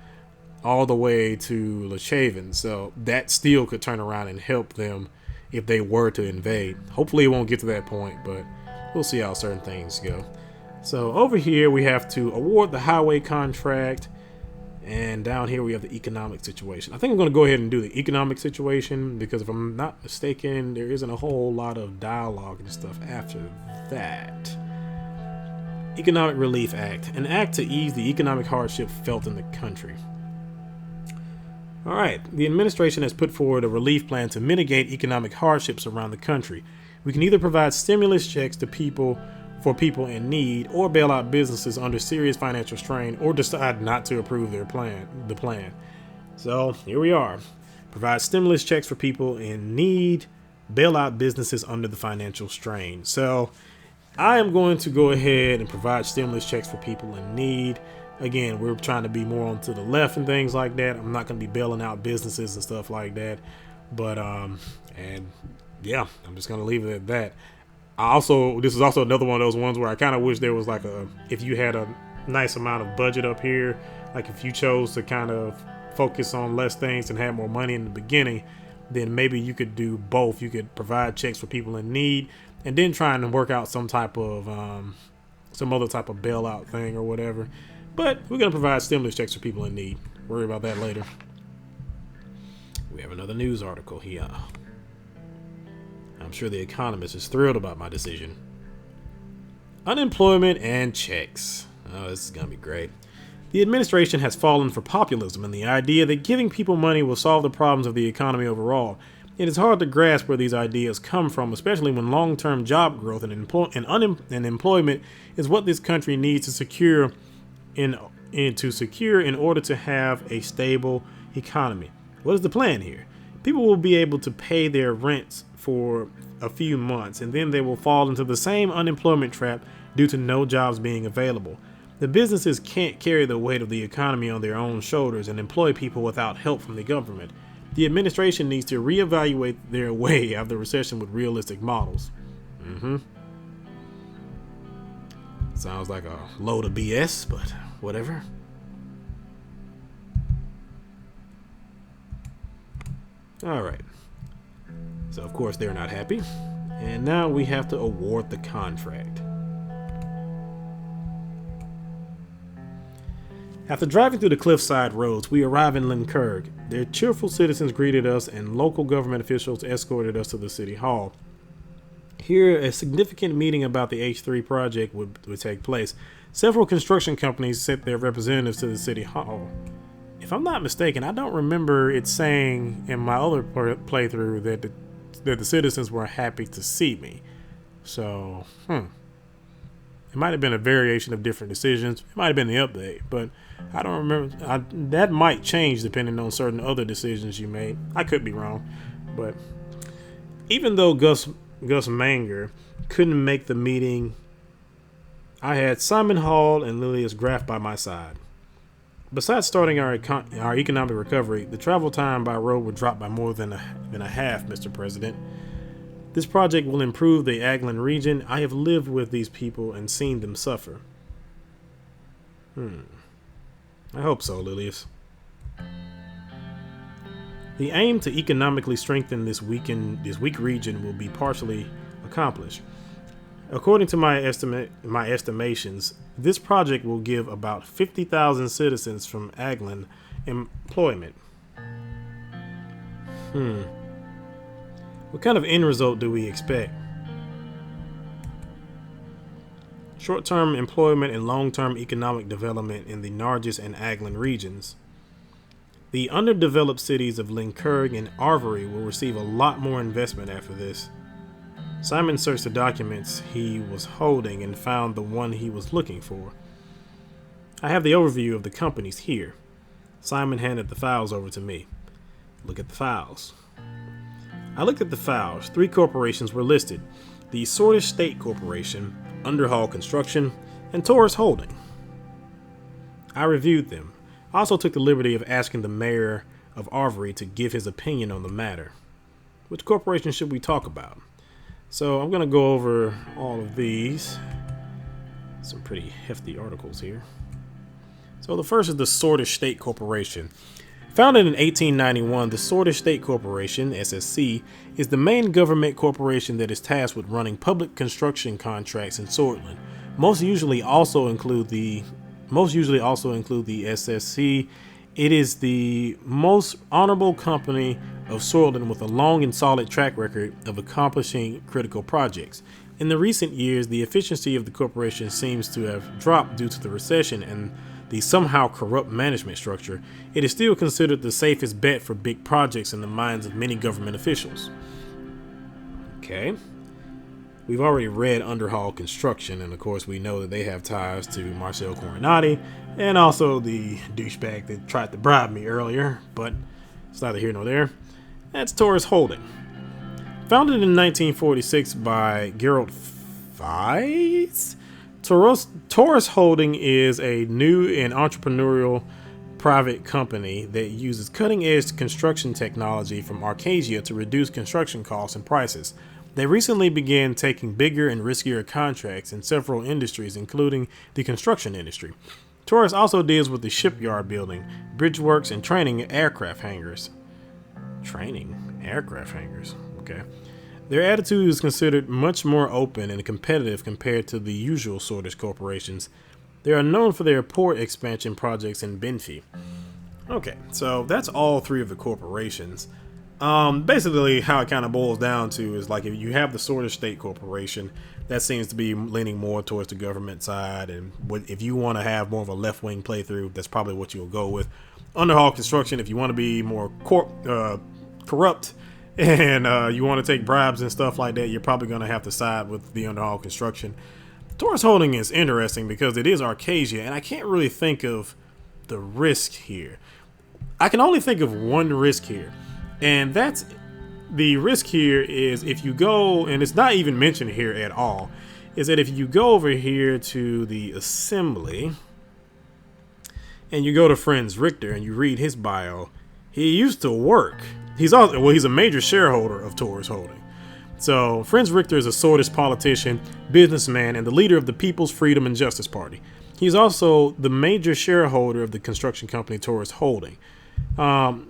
all the way to Lechaven. So that still could turn around and help them if they were to invade. Hopefully it won't get to that point, but we'll see how certain things go. So over here we have to award the highway contract, and down here we have the economic situation. I think I'm going to go ahead and do the economic situation, because if I'm not mistaken, there isn't a whole lot of dialogue and stuff after that. Economic Relief Act, an act to ease the economic hardship felt in the country. Alright, the administration has put forward a relief plan to mitigate economic hardships around the country. We can either provide stimulus checks to people in need, or bail out businesses under serious financial strain, or decide not to approve the plan. So here we are. Provide stimulus checks for people in need, bail out businesses under the financial strain. So I am going to go ahead and provide stimulus checks for people in need. Again, we're trying to be more on to the left and things like that. I'm not going to be bailing out businesses and stuff like that. But, and yeah, I'm just going to leave it at that. This is also another one of those ones where I kind of wish there was like if you had a nice amount of budget up here, like if you chose to kind of focus on less things and have more money in the beginning, then maybe you could do both. You could provide checks for people in need, and then trying to work out some other type of bailout thing or whatever. But we're going to provide stimulus checks for people in need. Worry about that later. We have another news article here. I'm sure The Economist is thrilled about my decision. Unemployment and checks. Oh, this is going to be great. The administration has fallen for populism and the idea that giving people money will solve the problems of the economy overall. It is hard to grasp where these ideas come from, especially when long-term job growth and employment is what this country needs to secure in order to have a stable economy. What is the plan here? People will be able to pay their rents for a few months, and then they will fall into the same unemployment trap due to no jobs being available. The businesses can't carry the weight of the economy on their own shoulders and employ people without help from the government. The administration needs to reevaluate their way out of the recession with realistic models. Sounds like a load of BS, but whatever. Alright. So of course they're not happy. And now we have to award the contract. After driving through the cliffside roads, we arrive in Linkerg. Their cheerful citizens greeted us and local government officials escorted us to the city hall. Here, a significant meeting about the H3 project would take place. Several construction companies sent their representatives to the city hall. If I'm not mistaken, I don't remember it saying in my other playthrough that the that the citizens were happy to see me. So, it might have been a variation of different decisions. It might have been the update, but I don't remember. That might change depending on certain other decisions you made. I could be wrong, but even though Gus Manger couldn't make the meeting, I had Simon Hall and Lilius Graff by my side. Besides starting our economic recovery, the travel time by road would drop by more than a half, Mr. President. This project will improve the Aglan region. I have lived with these people and seen them suffer. I hope so, Lilius. The aim to economically strengthen this weak region will be partially accomplished. According to my estimations, this project will give about 50,000 citizens from Aglan employment. What kind of end result do we expect? Short-term employment and long-term economic development in the Nargis and Aglan regions. The underdeveloped cities of Linkurg and Arvery will receive a lot more investment after this. Simon searched the documents he was holding and found the one he was looking for. I have the overview of the companies here. Simon handed the files over to me. Look at the files. I looked at the files. 3 corporations were listed: the Sortish State Corporation, Underhall Construction, and Taurus Holding. I reviewed them. I also took the liberty of asking the mayor of Arvery to give his opinion on the matter. Which corporation should we talk about? So I'm going to go over all of these. Some pretty hefty articles here. So the first is the Sortish State Corporation. Founded in 1891, the Sortish State Corporation, SSC, is the main government corporation that is tasked with running public construction contracts in Sortland. Most usually also include the SSC. It is the most honorable company of Sortland with a long and solid track record of accomplishing critical projects. In the recent years, the efficiency of the corporation seems to have dropped due to the recession and the somehow corrupt management structure. It is still considered the safest bet for big projects in the minds of many government officials. Okay. We've already read Underhall Construction, and of course we know that they have ties to Marcel Coronati and also the douchebag that tried to bribe me earlier, but it's neither here nor there. That's Taurus Holding. Founded in 1946 by Gerald Feist, Taurus Holding is a new and entrepreneurial private company that uses cutting-edge construction technology from Arcasia to reduce construction costs and prices. They recently began taking bigger and riskier contracts in several industries, including the construction industry. Taurus also deals with the shipyard building, bridge works, and training aircraft hangars. Okay. Their attitude is considered much more open and competitive compared to the usual Sortish corporations. They are known for their port expansion projects in Benfi. Okay, so that's all 3 of the corporations. Basically, how it kind of boils down to is like if you have the Sortish State Corporation, that seems to be leaning more towards the government side, and if you want to have more of a left-wing playthrough, that's probably what you'll go with. Underhall Construction, if you want to be more corrupt and you want to take bribes and stuff like that, you're probably going to have to side with the Underhall Construction. Taurus Holding is interesting because it is Arcasia, and I can't really think of the risk here. I can only think of one risk here, and that's the risk here is if you go, and it's not even mentioned here at all, is that if you go over here to the assembly and you go to Franz Richter and you read his bio, he used to work. He's a major shareholder of Taurus Holding. So Franz Richter is a Sortish politician, businessman, and the leader of the People's Freedom and Justice Party. He's also the major shareholder of the construction company Taurus Holding.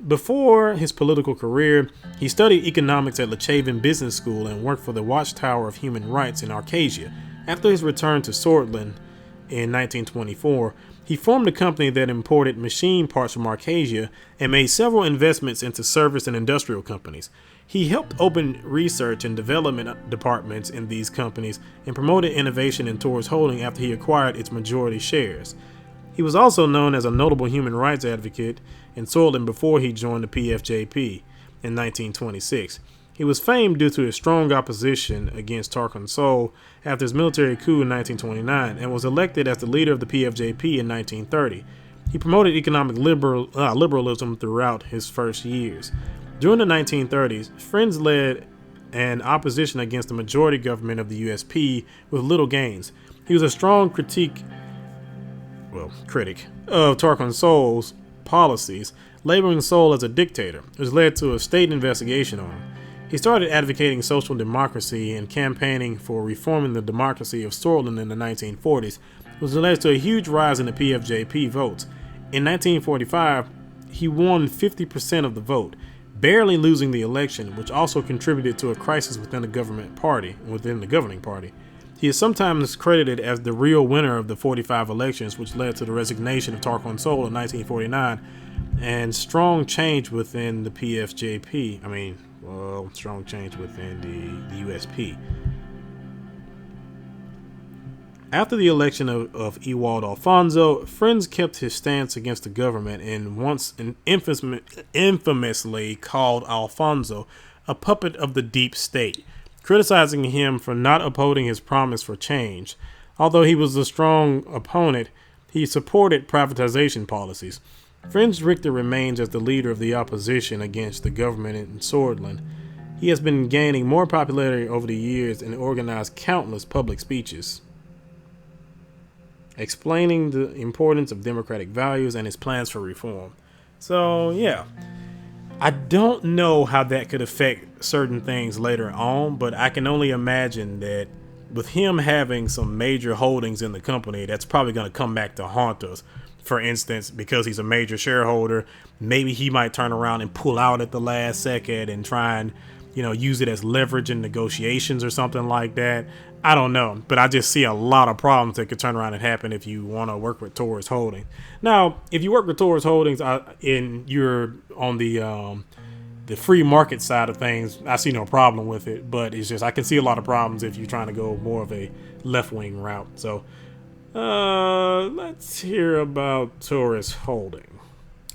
Before his political career, he studied economics at Lechaven Business School and worked for the Watchtower of Human Rights in Arcasia. After his return to Sortland in 1924, he formed a company that imported machine parts from Arcasia and made several investments into service and industrial companies. He helped open research and development departments in these companies and promoted innovation in Taurus Holding after he acquired its majority shares. He was also known as a notable human rights advocate in Sortland before he joined the PFJP in 1926. He was famed due to his strong opposition against Tarkhan Sol after his military coup in 1929 and was elected as the leader of the PFJP in 1930. He promoted economic liberalism throughout his first years. During the 1930s, Friends led an opposition against the majority government of the USP with little gains. He was a strong critic of Tarkhan Sol's policies, labeling Sol as a dictator, which led to a state investigation on him. He started advocating social democracy and campaigning for reforming the democracy of Sortland in the 1940s, which led to a huge rise in the PFJP votes. In 1945, he won 50% of the vote, barely losing the election, which also contributed to a crisis within the governing party. He is sometimes credited as the real winner of the 45 elections, which led to the resignation of Tarkhan Sol in 1949 and strong change within the PFJP. Strong change within the USP. After the election of Ewald Alfonso, Friends kept his stance against the government and once infamously called Alfonso a puppet of the deep state, criticizing him for not upholding his promise for change. Although he was a strong opponent, he supported privatization policies. Friends Richter remains as the leader of the opposition against the government in Swordland. He has been gaining more popularity over the years and organized countless public speeches, explaining the importance of democratic values and his plans for reform. So, yeah. I don't know how that could affect certain things later on, but I can only imagine that with him having some major holdings in the company, that's probably going to come back to haunt us. For instance, because he's a major shareholder, maybe he might turn around and pull out at the last second and try and, use it as leverage in negotiations or something like that. I don't know, but I just see a lot of problems that could turn around and happen if you want to work with Taurus Holdings. Now, if you work with Taurus Holdings and you're on the free market side of things, I see no problem with it, but it's just I can see a lot of problems if you're trying to go more of a left-wing route. So let's hear about Taurus Holding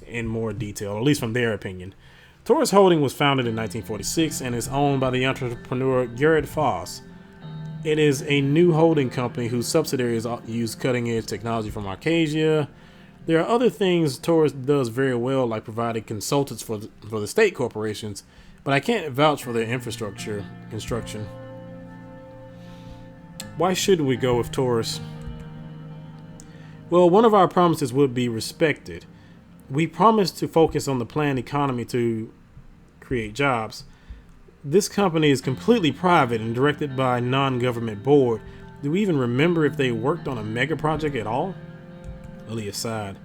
in more detail, at least from their opinion. Taurus Holding was founded in 1946 and is owned by the entrepreneur Gerrit Foss. It is a new holding company whose subsidiaries use cutting-edge technology from Arcasia. There are other things Taurus does very well, like providing consultants for the state corporations, but I can't vouch for their infrastructure construction. Why should we go with Taurus? Well, one of our promises would be respected. We promised to focus on the planned economy to create jobs. This company is completely private and directed by a non-government board. Do we even remember if they worked on a mega project at all? Only aside,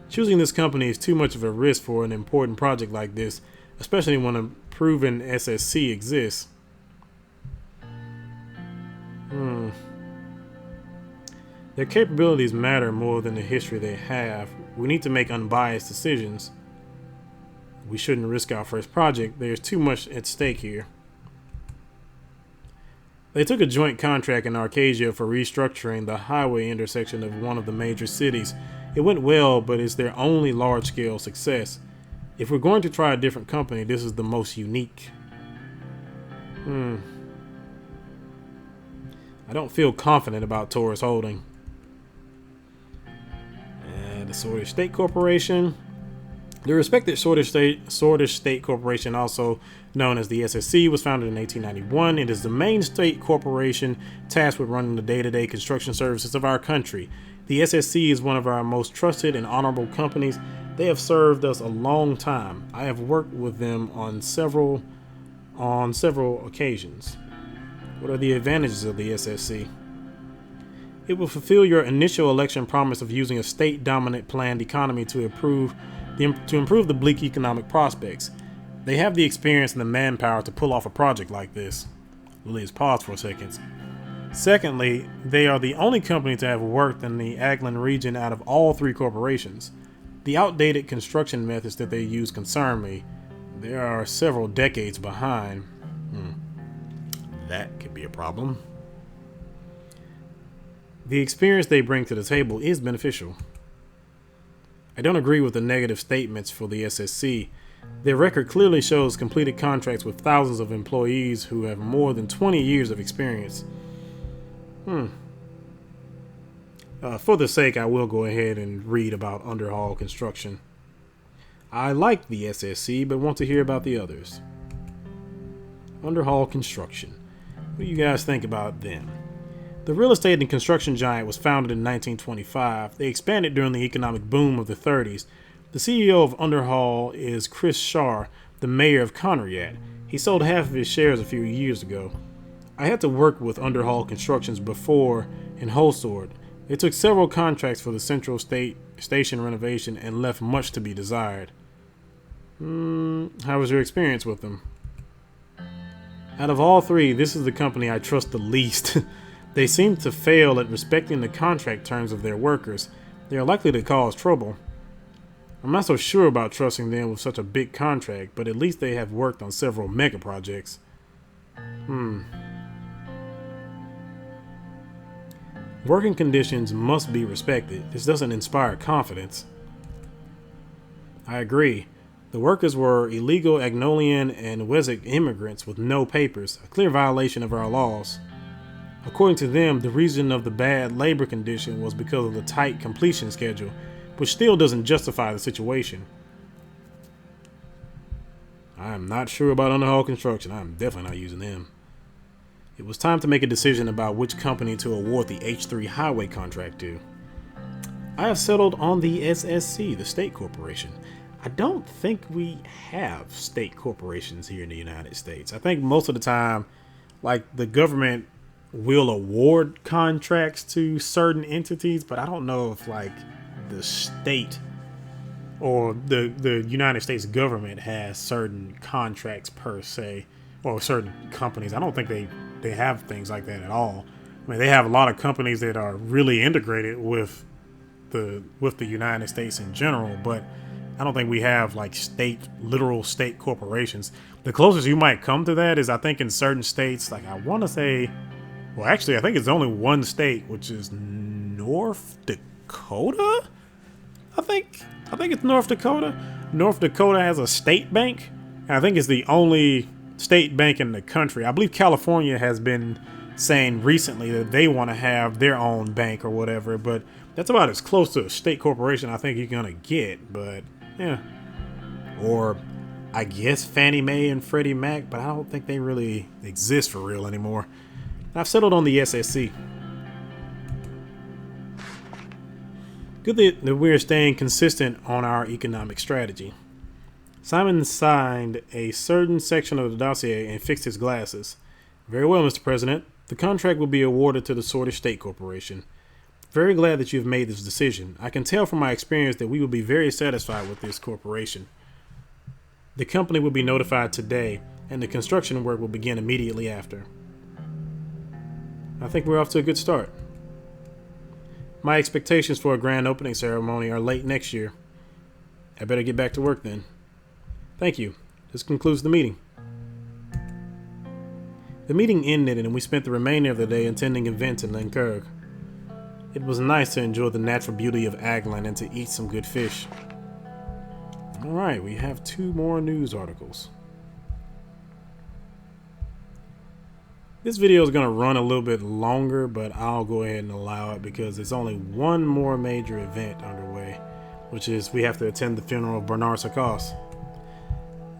choosing this company is too much of a risk for an important project like this, especially when a proven SSC exists. Their capabilities matter more than the history they have. We need to make unbiased decisions. We shouldn't risk our first project. There's too much at stake here. They took a joint contract in Arcasia for restructuring the highway intersection of one of the major cities. It went well, but it's their only large-scale success. If we're going to try a different company, this is the most unique. I don't feel confident about Taurus Holding. The Swordfish State Corporation. The respected Swordfish State Corporation, also known as the SSC, was founded in 1891. It is the main state corporation tasked with running the day-to-day construction services of our country. The SSC is one of our most trusted and honorable companies. They have served us a long time. I have worked with them on several occasions. What are the advantages of the SSC? It will fulfill your initial election promise of using a state-dominant planned economy to improve the bleak economic prospects. They have the experience and the manpower to pull off a project like this. Lily's paused for a second. Secondly, they are the only company to have worked in the Aglan region out of all three corporations. The outdated construction methods that they use concern me. They are several decades behind. That could be a problem. The experience they bring to the table is beneficial. I don't agree with the negative statements for the SSC. Their record clearly shows completed contracts with thousands of employees who have more than 20 years of experience. For the sake, I will go ahead and read about Underhaul Construction. I like the SSC, but want to hear about the others. Underhaul Construction. What do you guys think about them? The real estate and construction giant was founded in 1925. They expanded during the economic boom of the 30s. The CEO of Underhaul is Chris Shar, the mayor of Conrad. He sold half of his shares a few years ago. I had to work with Underhaul Constructions before in Holsord. They took several contracts for the Central Station renovation and left much to be desired. How was your experience with them? Out of all three, this is the company I trust the least. They seem to fail at respecting the contract terms of their workers. They are likely to cause trouble. I'm not so sure about trusting them with such a big contract, but at least they have worked on several mega projects. Working conditions must be respected. This doesn't inspire confidence. I agree. The workers were illegal Agnolian and Wessex immigrants with no papers, a clear violation of our laws. According to them, the reason of the bad labor condition was because of the tight completion schedule, which still doesn't justify the situation. I am not sure about Underhaul Construction. I'm definitely not using them. It was time to make a decision about which company to award the H3 highway contract to. I have settled on the SSC, the state corporation. I don't think we have state corporations here in the United States. I think most of the time, like, the government will award contracts to certain entities, but I don't know if, like, the state or the United States government has certain contracts per se, or certain companies. I don't think they have things like that at all. I mean, they have a lot of companies that are really integrated with the United States in general, but I don't think we have like literal state corporations. The closest you might come to that is, I think, in certain states, like I want to say, well, actually, I think it's only one state, which is North Dakota. I think it's North Dakota. North Dakota has a state bank, and I think it's the only state bank in the country. I believe California has been saying recently that they want to have their own bank or whatever, but that's about as close to a state corporation I think you're gonna get. But yeah, or I guess Fannie Mae and Freddie Mac, but I don't think they really exist for real anymore. I've settled on the SSC. Good that we're staying consistent on our economic strategy. Simon signed a certain section of the dossier and fixed his glasses. Very well, Mr. President. The contract will be awarded to the Sorted State Corporation. Very glad that you've made this decision. I can tell from my experience that we will be very satisfied with this corporation. The company will be notified today, and the construction work will begin immediately after. I think we're off to a good start. My expectations for a grand opening ceremony are late next year. I better get back to work then. Thank you. This concludes the meeting. The meeting ended and we spent the remainder of the day attending events in Lankerg. It was nice to enjoy the natural beauty of Aglan and to eat some good fish. Alright, we have 2 more news articles. This video is going to run a little bit longer, but I'll go ahead and allow it because there's only one more major event underway, which is we have to attend the funeral of Bernard Sarkos.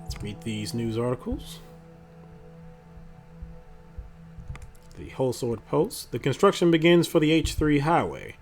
Let's read these news articles. The Whole Sword Post. The construction begins for the H3 highway.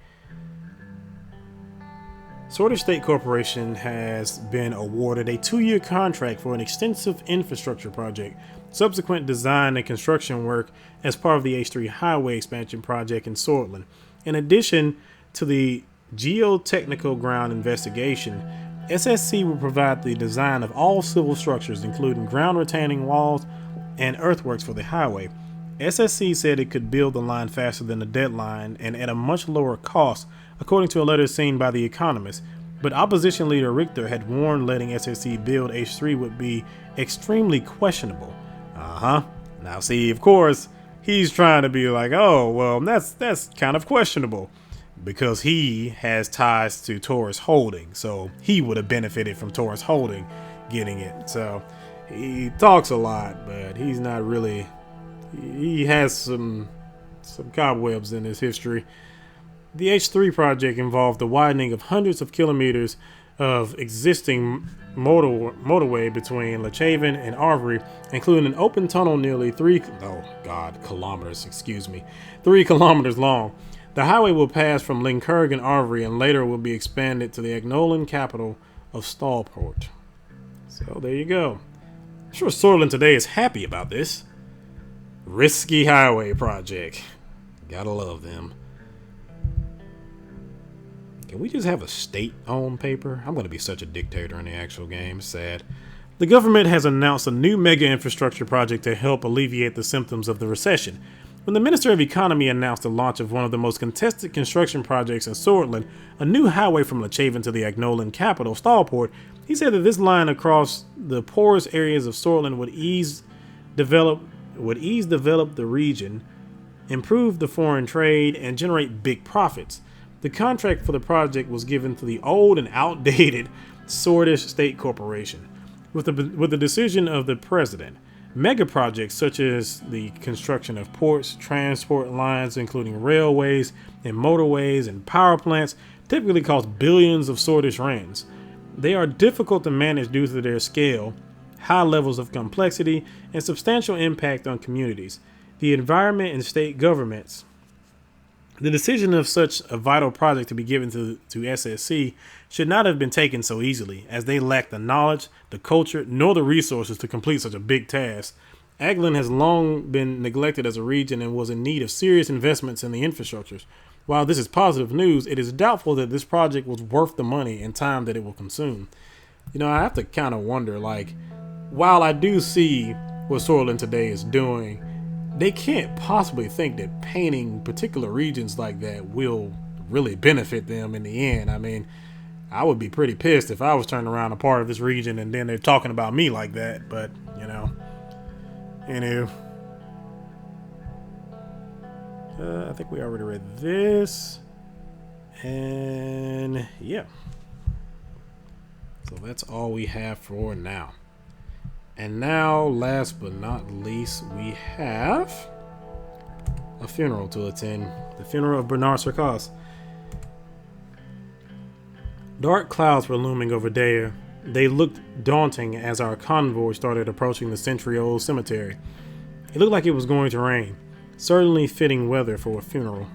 Sorted State Corporation has been awarded a 2-year contract for an extensive infrastructure project, subsequent design and construction work as part of the H3 highway expansion project in Sortland. In addition to the geotechnical ground investigation, SSC will provide the design of all civil structures, including ground retaining walls and earthworks for the highway. SSC said it could build the line faster than the deadline and at a much lower cost, according to a letter seen by The Economist. But opposition leader Richter had warned letting SSC build H3 would be extremely questionable. Now see, of course, he's trying to be like, oh, well, that's kind of questionable because he has ties to Taurus Holding, so he would have benefited from Taurus Holding getting it. So he talks a lot, but he's not really. He has some cobwebs in his history. The H3 project involved the widening of hundreds of kilometers of existing motorway between Lechaven and Arvery, including an open tunnel nearly 3 kilometers long. The highway will pass from Linkerg and Arvery and later will be expanded to the Agnolan capital of Stallport. So there you go. I'm sure Sorlin today is happy about this. Risky highway project. Gotta love them. Can we just have a state-owned paper? I'm going to be such a dictator in the actual game. It's sad. The government has announced a new mega infrastructure project to help alleviate the symptoms of the recession. When the Minister of Economy announced the launch of one of the most contested construction projects in Swordland, a new highway from Lechaven to the Agnolan capital, Stallport, he said that this line across the poorest areas of Swordland would ease develop the region, improve the foreign trade, and generate big profits. The contract for the project was given to the old and outdated Swordish State Corporation. With the decision of the president, mega projects such as the construction of ports, transport lines, including railways and motorways and power plants, typically cost billions of Swordish rands. They are difficult to manage due to their scale, high levels of complexity, and substantial impact on communities, the environment, and state governments. The decision of such a vital project to be given to SSC should not have been taken so easily, as they lack the knowledge, the culture, nor the resources to complete such a big task. Aglan has long been neglected as a region and was in need of serious investments in the infrastructures. While this is positive news, it is doubtful that this project was worth the money and time that it will consume. You know, I have to kind of wonder, like, while I do see what Sorlin today is doing, they can't possibly think that painting particular regions like that will really benefit them in the end. I mean, I would be pretty pissed if I was turning around a part of this region and then they're talking about me like that. But, you know, anywho. I think we already read this. And yeah. So that's all we have for now. And now, last but not least, we have a funeral to attend. The funeral of Bernard Sarkos. Dark clouds were looming over Daya. They looked daunting as our convoy started approaching the century-old cemetery. It looked like it was going to rain. Certainly fitting weather for a funeral.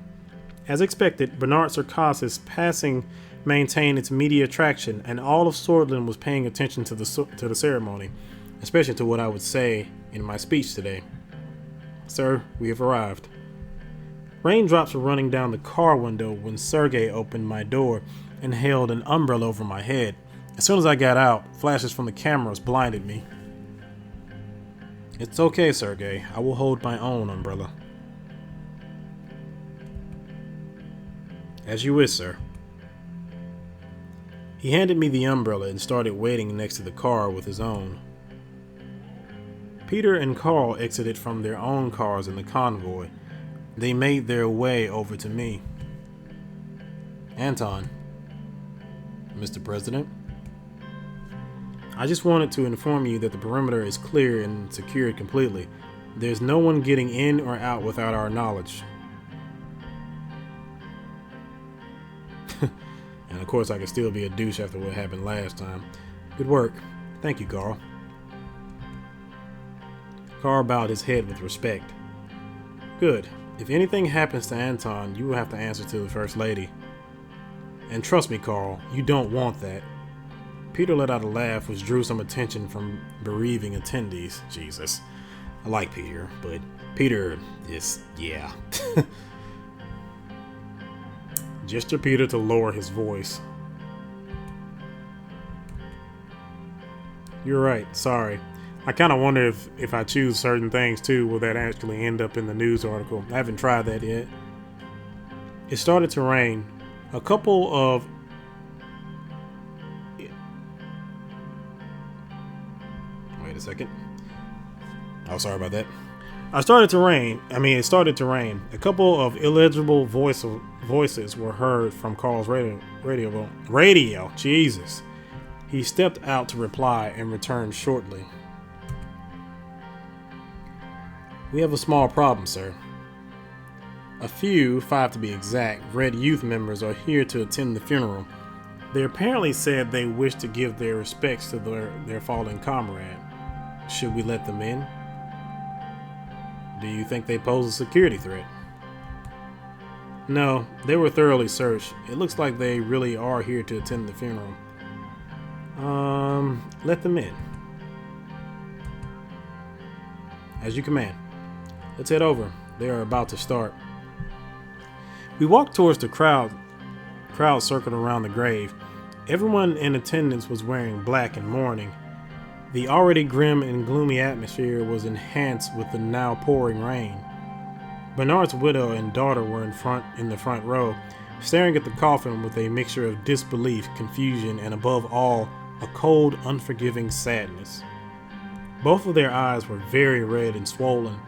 As expected, Bernard Sarkos' passing maintained its media traction, and all of Swordland was paying attention to the ceremony. Especially to what I would say in my speech today. Sir, we have arrived. Raindrops were running down the car window when Sergei opened my door and held an umbrella over my head. As soon as I got out, flashes from the cameras blinded me. It's okay, Sergei. I will hold my own umbrella. As you wish, sir. He handed me the umbrella and started waiting next to the car with his own. Peter and Carl exited from their own cars in the convoy. They made their way over to me. Anton. Mr. President. I just wanted to inform you that the perimeter is clear and secured completely. There's no one getting in or out without our knowledge. And of course I could still be a douche after what happened last time. Good work. Thank you, Carl. Carl bowed his head with respect. Good. If anything happens to Anton, you will have to answer to the First Lady. And trust me, Carl, you don't want that. Peter let out a laugh which drew some attention from bereaving attendees. Jesus. I like Peter, but Peter is, yeah. Gesture Peter to lower his voice. You're right, sorry. I kind of wonder if I choose certain things too, will that actually end up in the news article? I haven't tried that yet. It started to rain. A couple of... Wait a second. Oh, sorry about that. It started to rain. A couple of illegible voices were heard from Carl's radio. Jesus. He stepped out to reply and returned shortly. We have a small problem, sir. A few, 5 to be exact, Red Youth members are here to attend the funeral. They apparently said they wish to give their respects to their fallen comrade. Should we let them in? Do you think they pose a security threat? No, they were thoroughly searched. It looks like they really are here to attend the funeral. Let them in. As you command. Let's head over. They are about to start. We walked towards the crowd circled around the grave. Everyone in attendance was wearing black and mourning. The already grim and gloomy atmosphere was enhanced with the now pouring rain. Bernard's widow and daughter were in the front row, staring at the coffin with a mixture of disbelief, confusion, and above all, a cold, unforgiving sadness. Both of their eyes were very red and swollen.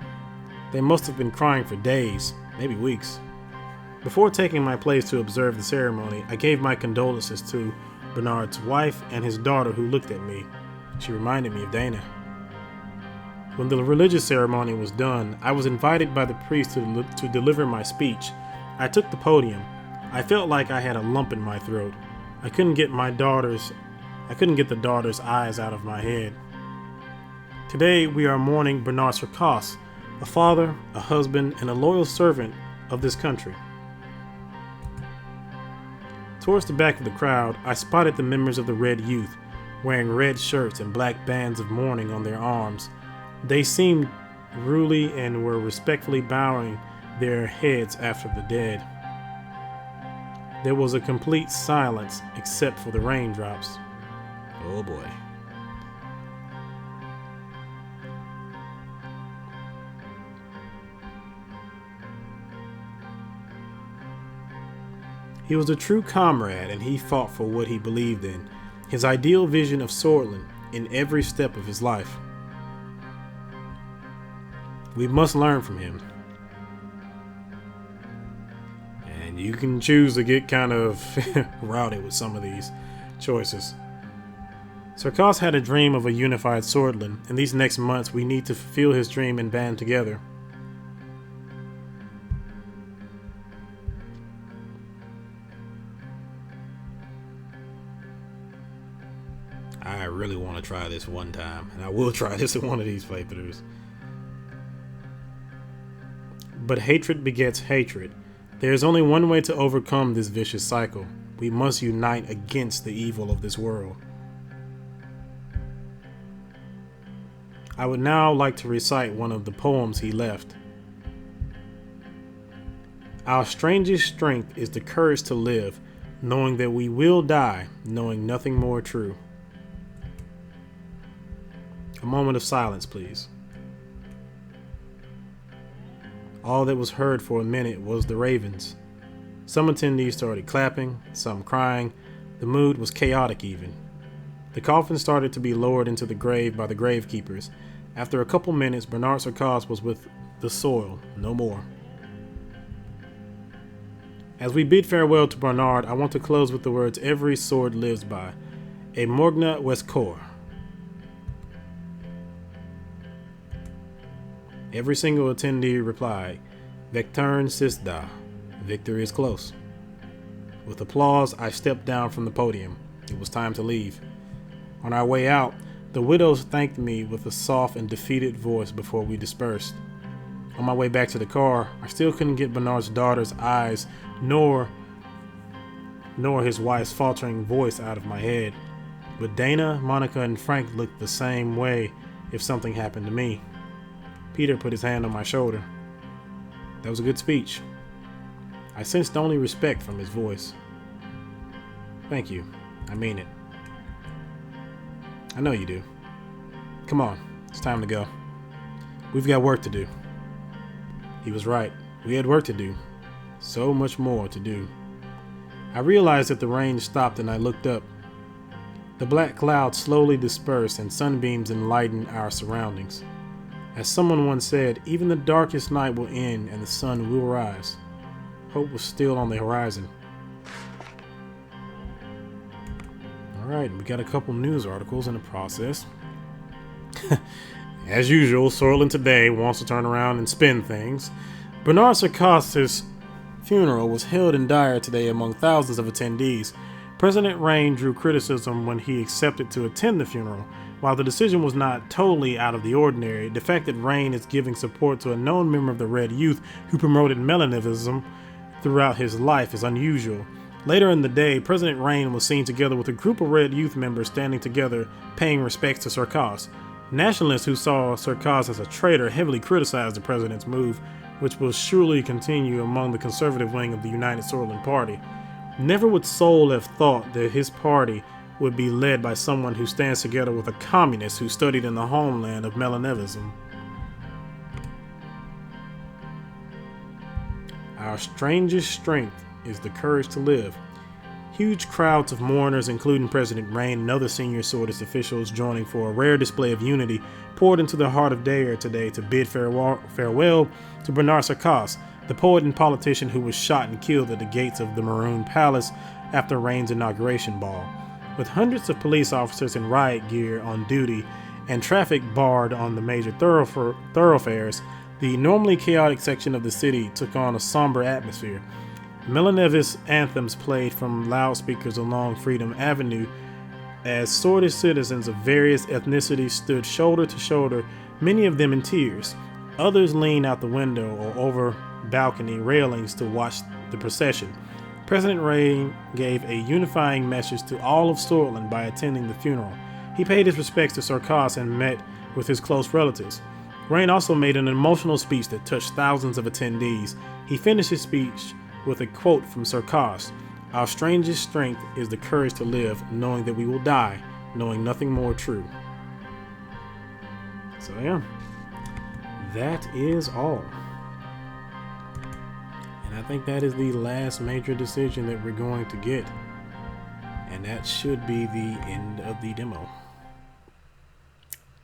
They must have been crying for days, maybe weeks. Before taking my place to observe the ceremony, I gave my condolences to Bernard's wife and his daughter, who looked at me. She reminded me of Dana. When the religious ceremony was done, I was invited by the priest to deliver my speech. I took the podium. I felt like I had a lump in my throat. I couldn't get the daughter's eyes out of my head. Today we are mourning Bernard Sarkos, a father, a husband, and a loyal servant of this country. Towards the back of the crowd, I spotted the members of the Red Youth, wearing red shirts and black bands of mourning on their arms. They seemed ruly and were respectfully bowing their heads after the dead. There was a complete silence except for the raindrops. Oh boy. He was a true comrade, and he fought for what he believed in, his ideal vision of Swordland, in every step of his life. We must learn from him. And you can choose to get kind of rowdy with some of these choices. Sarkos had a dream of a unified Swordland, and these next months we need to fulfill his dream and band together. I really want to try this one time, and I will try this in one of these playthroughs. But hatred begets hatred. There is only one way to overcome this vicious cycle. We must unite against the evil of this world. I would now like to recite one of the poems he left. Our strangest strength is the courage to live, knowing that we will die, knowing nothing more true. A moment of silence, please. All that was heard for a minute was the ravens. Some attendees started clapping, some crying. The mood was chaotic even. The coffin started to be lowered into the grave by the gravekeepers. After a couple minutes, Bernard Sarkos was with the soil, no more. As we bid farewell to Bernard, I want to close with the words every sword lives by. A Morgna Westcor. Every single attendee replied, Vectern Sisda. Victory is close. With applause, I stepped down from the podium. It was time to leave. On our way out, the widows thanked me with a soft and defeated voice before we dispersed. On my way back to the car, I still couldn't get Bernard's daughter's eyes, nor his wife's faltering voice out of my head. But Dana, Monica, and Frank looked the same way if something happened to me. Peter put his hand on my shoulder. That was a good speech. I sensed only respect from his voice. Thank you. I mean it. I know you do. Come on, it's time to go. We've got work to do. He was right. We had work to do. So much more to do. I realized that the rain stopped and I looked up. The black clouds slowly dispersed and sunbeams enlightened our surroundings. As someone once said, even the darkest night will end and the sun will rise. Hope was still on the horizon. right, we got a couple news articles in the process. As usual, Soylent Today wants to turn around and spin things. Bernard Sarkoz's funeral was held in Dyer today among thousands of attendees. President Rain drew criticism when he accepted to attend the funeral. While the decision was not totally out of the ordinary, the fact that Rain is giving support to a known member of the Red Youth who promoted Melanism throughout his life is unusual. Later in the day, President Rain was seen together with a group of Red Youth members standing together, paying respects to Sarkoz. Nationalists who saw Sarkoz as a traitor heavily criticized the president's move, which will surely continue among the conservative wing of the United Soylent Party. Never would Sol have thought that his party would be led by someone who stands together with a communist who studied in the homeland of Melanism. Our strangest strength is the courage to live. Huge crowds of mourners, including President Rain and other senior Soylent officials joining for a rare display of unity, poured into the heart of Dyer today to bid farewell to Bernard Sarkoz, the poet and politician who was shot and killed at the gates of the Maroon Palace after Rain's inauguration ball. With hundreds of police officers in riot gear on duty and traffic barred on the major thoroughfares, the normally chaotic section of the city took on a somber atmosphere. Melanevis anthems played from loudspeakers along Freedom Avenue as sordid citizens of various ethnicities stood shoulder to shoulder, many of them in tears. Others leaned out the window or over balcony railings to watch the procession. President Rain gave a unifying message to all of Soylent by attending the funeral. He paid his respects to Sarkoz and met with his close relatives. Rain also made an emotional speech that touched thousands of attendees. He finished his speech with a quote from Sarkoz: "Our strangest strength is the courage to live, knowing that we will die, knowing nothing more true." So yeah, that is all. And I think that is the last major decision that we're going to get. And that should be the end of the demo.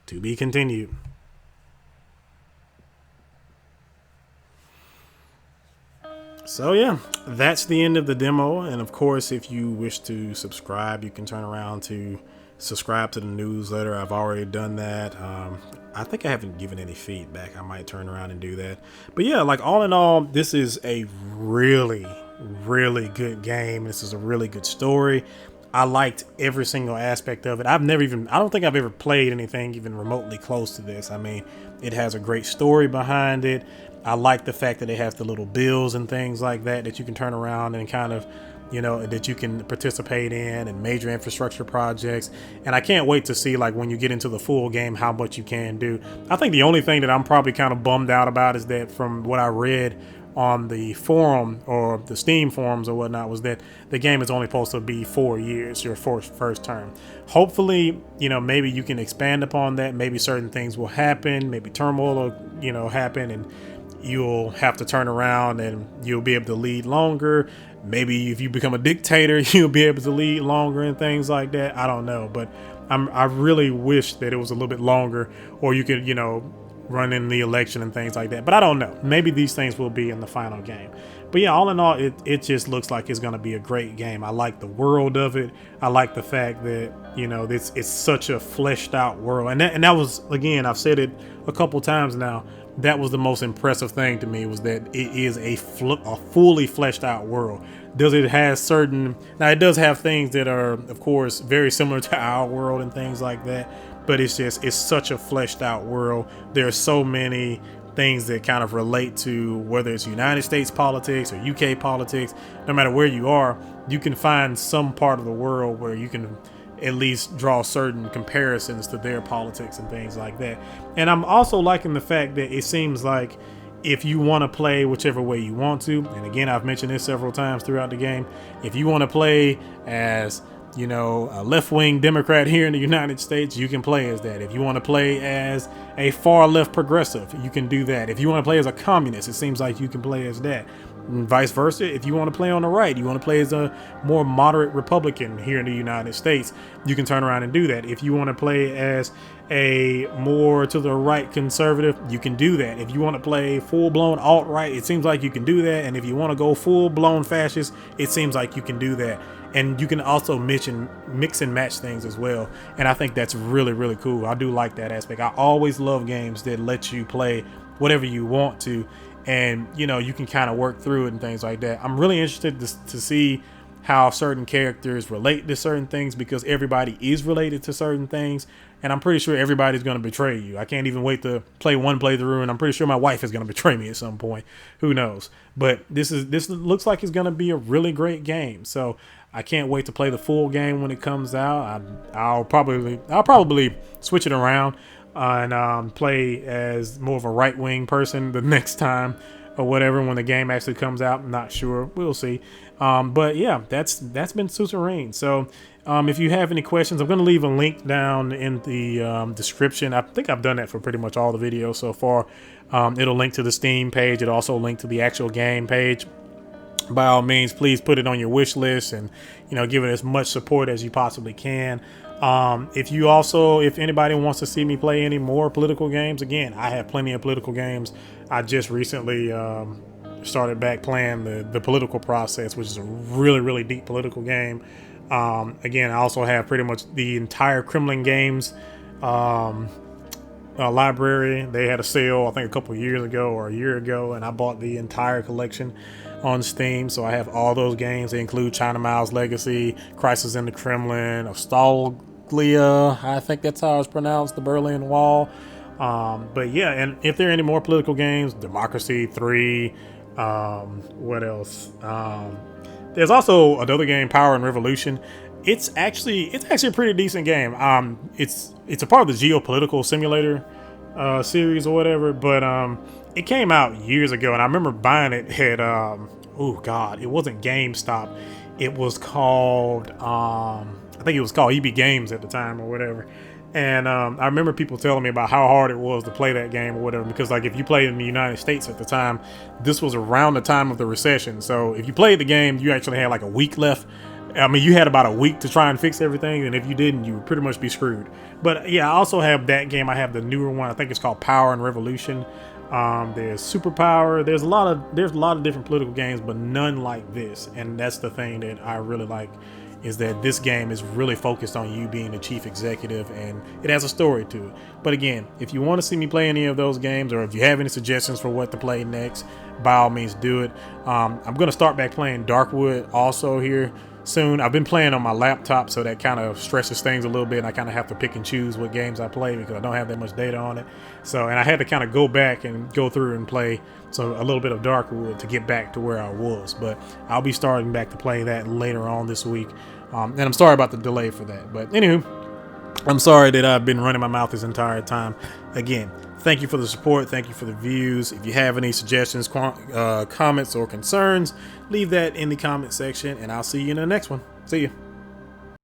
To be continued. So yeah, that's the end of the demo. And of course, if you wish to subscribe, you can turn around to subscribe to the newsletter. I've already done that. I think I haven't given any feedback. I might turn around and do that. But yeah, like all in all, this is a really, really good game. This is a really good story. I liked every single aspect of it. I don't think I've ever played anything even remotely close to this. I mean, it has a great story behind it. I like the fact that it has the little bills and things like that you can turn around and kind of, that you can participate in, and major infrastructure projects. And I can't wait to see, like, when you get into the full game, how much you can do. I think the only thing that I'm probably kind of bummed out about is that from what I read on the forum or the Steam forums or whatnot, was that the game is only supposed to be 4 years, your first term. Hopefully, maybe you can expand upon that. Maybe certain things will happen. Maybe turmoil will, happen, and you'll have to turn around and you'll be able to lead longer. Maybe if you become a dictator, you'll be able to lead longer and things like that. I don't know, but I really wish that it was a little bit longer, or you could, run in the election and things like that. But I don't know. Maybe these things will be in the final game. But yeah, all in all, it just looks like it's going to be a great game. I like the world of it. I like the fact that, it's such a fleshed out world. And that was, again, I've said it a couple times now, that was the most impressive thing to me, was that it is a fully fleshed out world. It does have things that are, of course, very similar to our world and things like that, but it's such a fleshed out world. There are so many things that kind of relate to whether it's United States politics or UK politics. No matter where you are, you can find some part of the world where you can at least draw certain comparisons to their politics and things like that. And I'm also liking the fact that it seems like if you want to play whichever way you want to, and again, I've mentioned this several times throughout the game, if you want to play as, a left-wing Democrat here in the United States, you can play as that. If you want to play as a far-left progressive, you can do that. If you want to play as a communist, it seems like you can play as that. And vice versa, if you want to play on the right, you want to play as a more moderate Republican here in the United States, you can turn around and do that. If you want to play as a more to the right conservative, you can do that. If you want to play full-blown alt-right, it seems like you can do that. And if you want to go full-blown fascist, it seems like you can do that. and you can also mix and match things as well. And I think that's really, really cool. I do like that aspect. I always love games that let you play whatever you want to, and you know, you can kind of work through it and things like that. I'm really interested to see how certain characters relate to certain things, because everybody is related to certain things, and I'm pretty sure everybody's going to betray you. I can't even wait to play one playthrough, and I'm pretty sure my wife is going to betray me at some point. Who knows? But this looks like it's going to be a really great game. So I can't wait to play the full game when it comes out. I'll probably switch it around and play as more of a right-wing person the next time or whatever when the game actually comes out. I'm not sure. We'll see. But yeah, that's been Suzerain. So if you have any questions, I'm going to leave a link down in the description. I think I've done that for pretty much all the videos so far. It'll link to the Steam page. It'll also link to the actual game page. By all means, please put it on your wish list and, you know, give it as much support as you possibly can. If anybody wants to see me play any more political games, again, I have plenty of political games. I just recently started back playing the Political Process, which is a really, really deep political game. Again, I also have pretty much the entire Kremlin Games library. They had a sale, I think, a couple years ago or a year ago, and I bought the entire collection on Steam. So I have all those games. They include China Miles Legacy, Crisis in the Kremlin, Ostaglia, I think that's how it's pronounced, the Berlin Wall. But yeah, and if there are any more political games, Democracy 3, what else? There's also another game, Power and Revolution. It's actually a pretty decent game. It's a part of the geopolitical simulator series or whatever, but it came out years ago, and I remember buying it at oh god, it wasn't GameStop. It was called I think it was called EB Games at the time or whatever. And I remember people telling me about how hard it was to play that game or whatever, because like if you played in the United States at the time, this was around the time of the recession. So if you played the game, you actually had like a week left. I mean, you had about a week to try and fix everything, and if you didn't, you would pretty much be screwed. But yeah, I also have that game. I have the newer one. I think it's called Power and Revolution. There's Superpower. There's a lot of different political games, but none like this. And that's the thing that I really like, is that this game is really focused on you being the chief executive, and it has a story to it. But again, if you want to see me play any of those games, or if you have any suggestions for what to play next, by all means do it. I'm going to start back playing Darkwood also here soon. I've been playing on my laptop, so that kind of stresses things a little bit, and I kind of have to pick and choose what games I play because I don't have that much data on it. So, and I had to kind of go back and go through and play a little bit of Darkwood to get back to where I was. But I'll be starting back to play that later on this week. And I'm sorry about the delay for that. But anywho, I'm sorry that I've been running my mouth this entire time. Again, thank you for the support. Thank you for the views. If you have any suggestions, comments, or concerns, leave that in the comment section, and I'll see you in the next one. See you.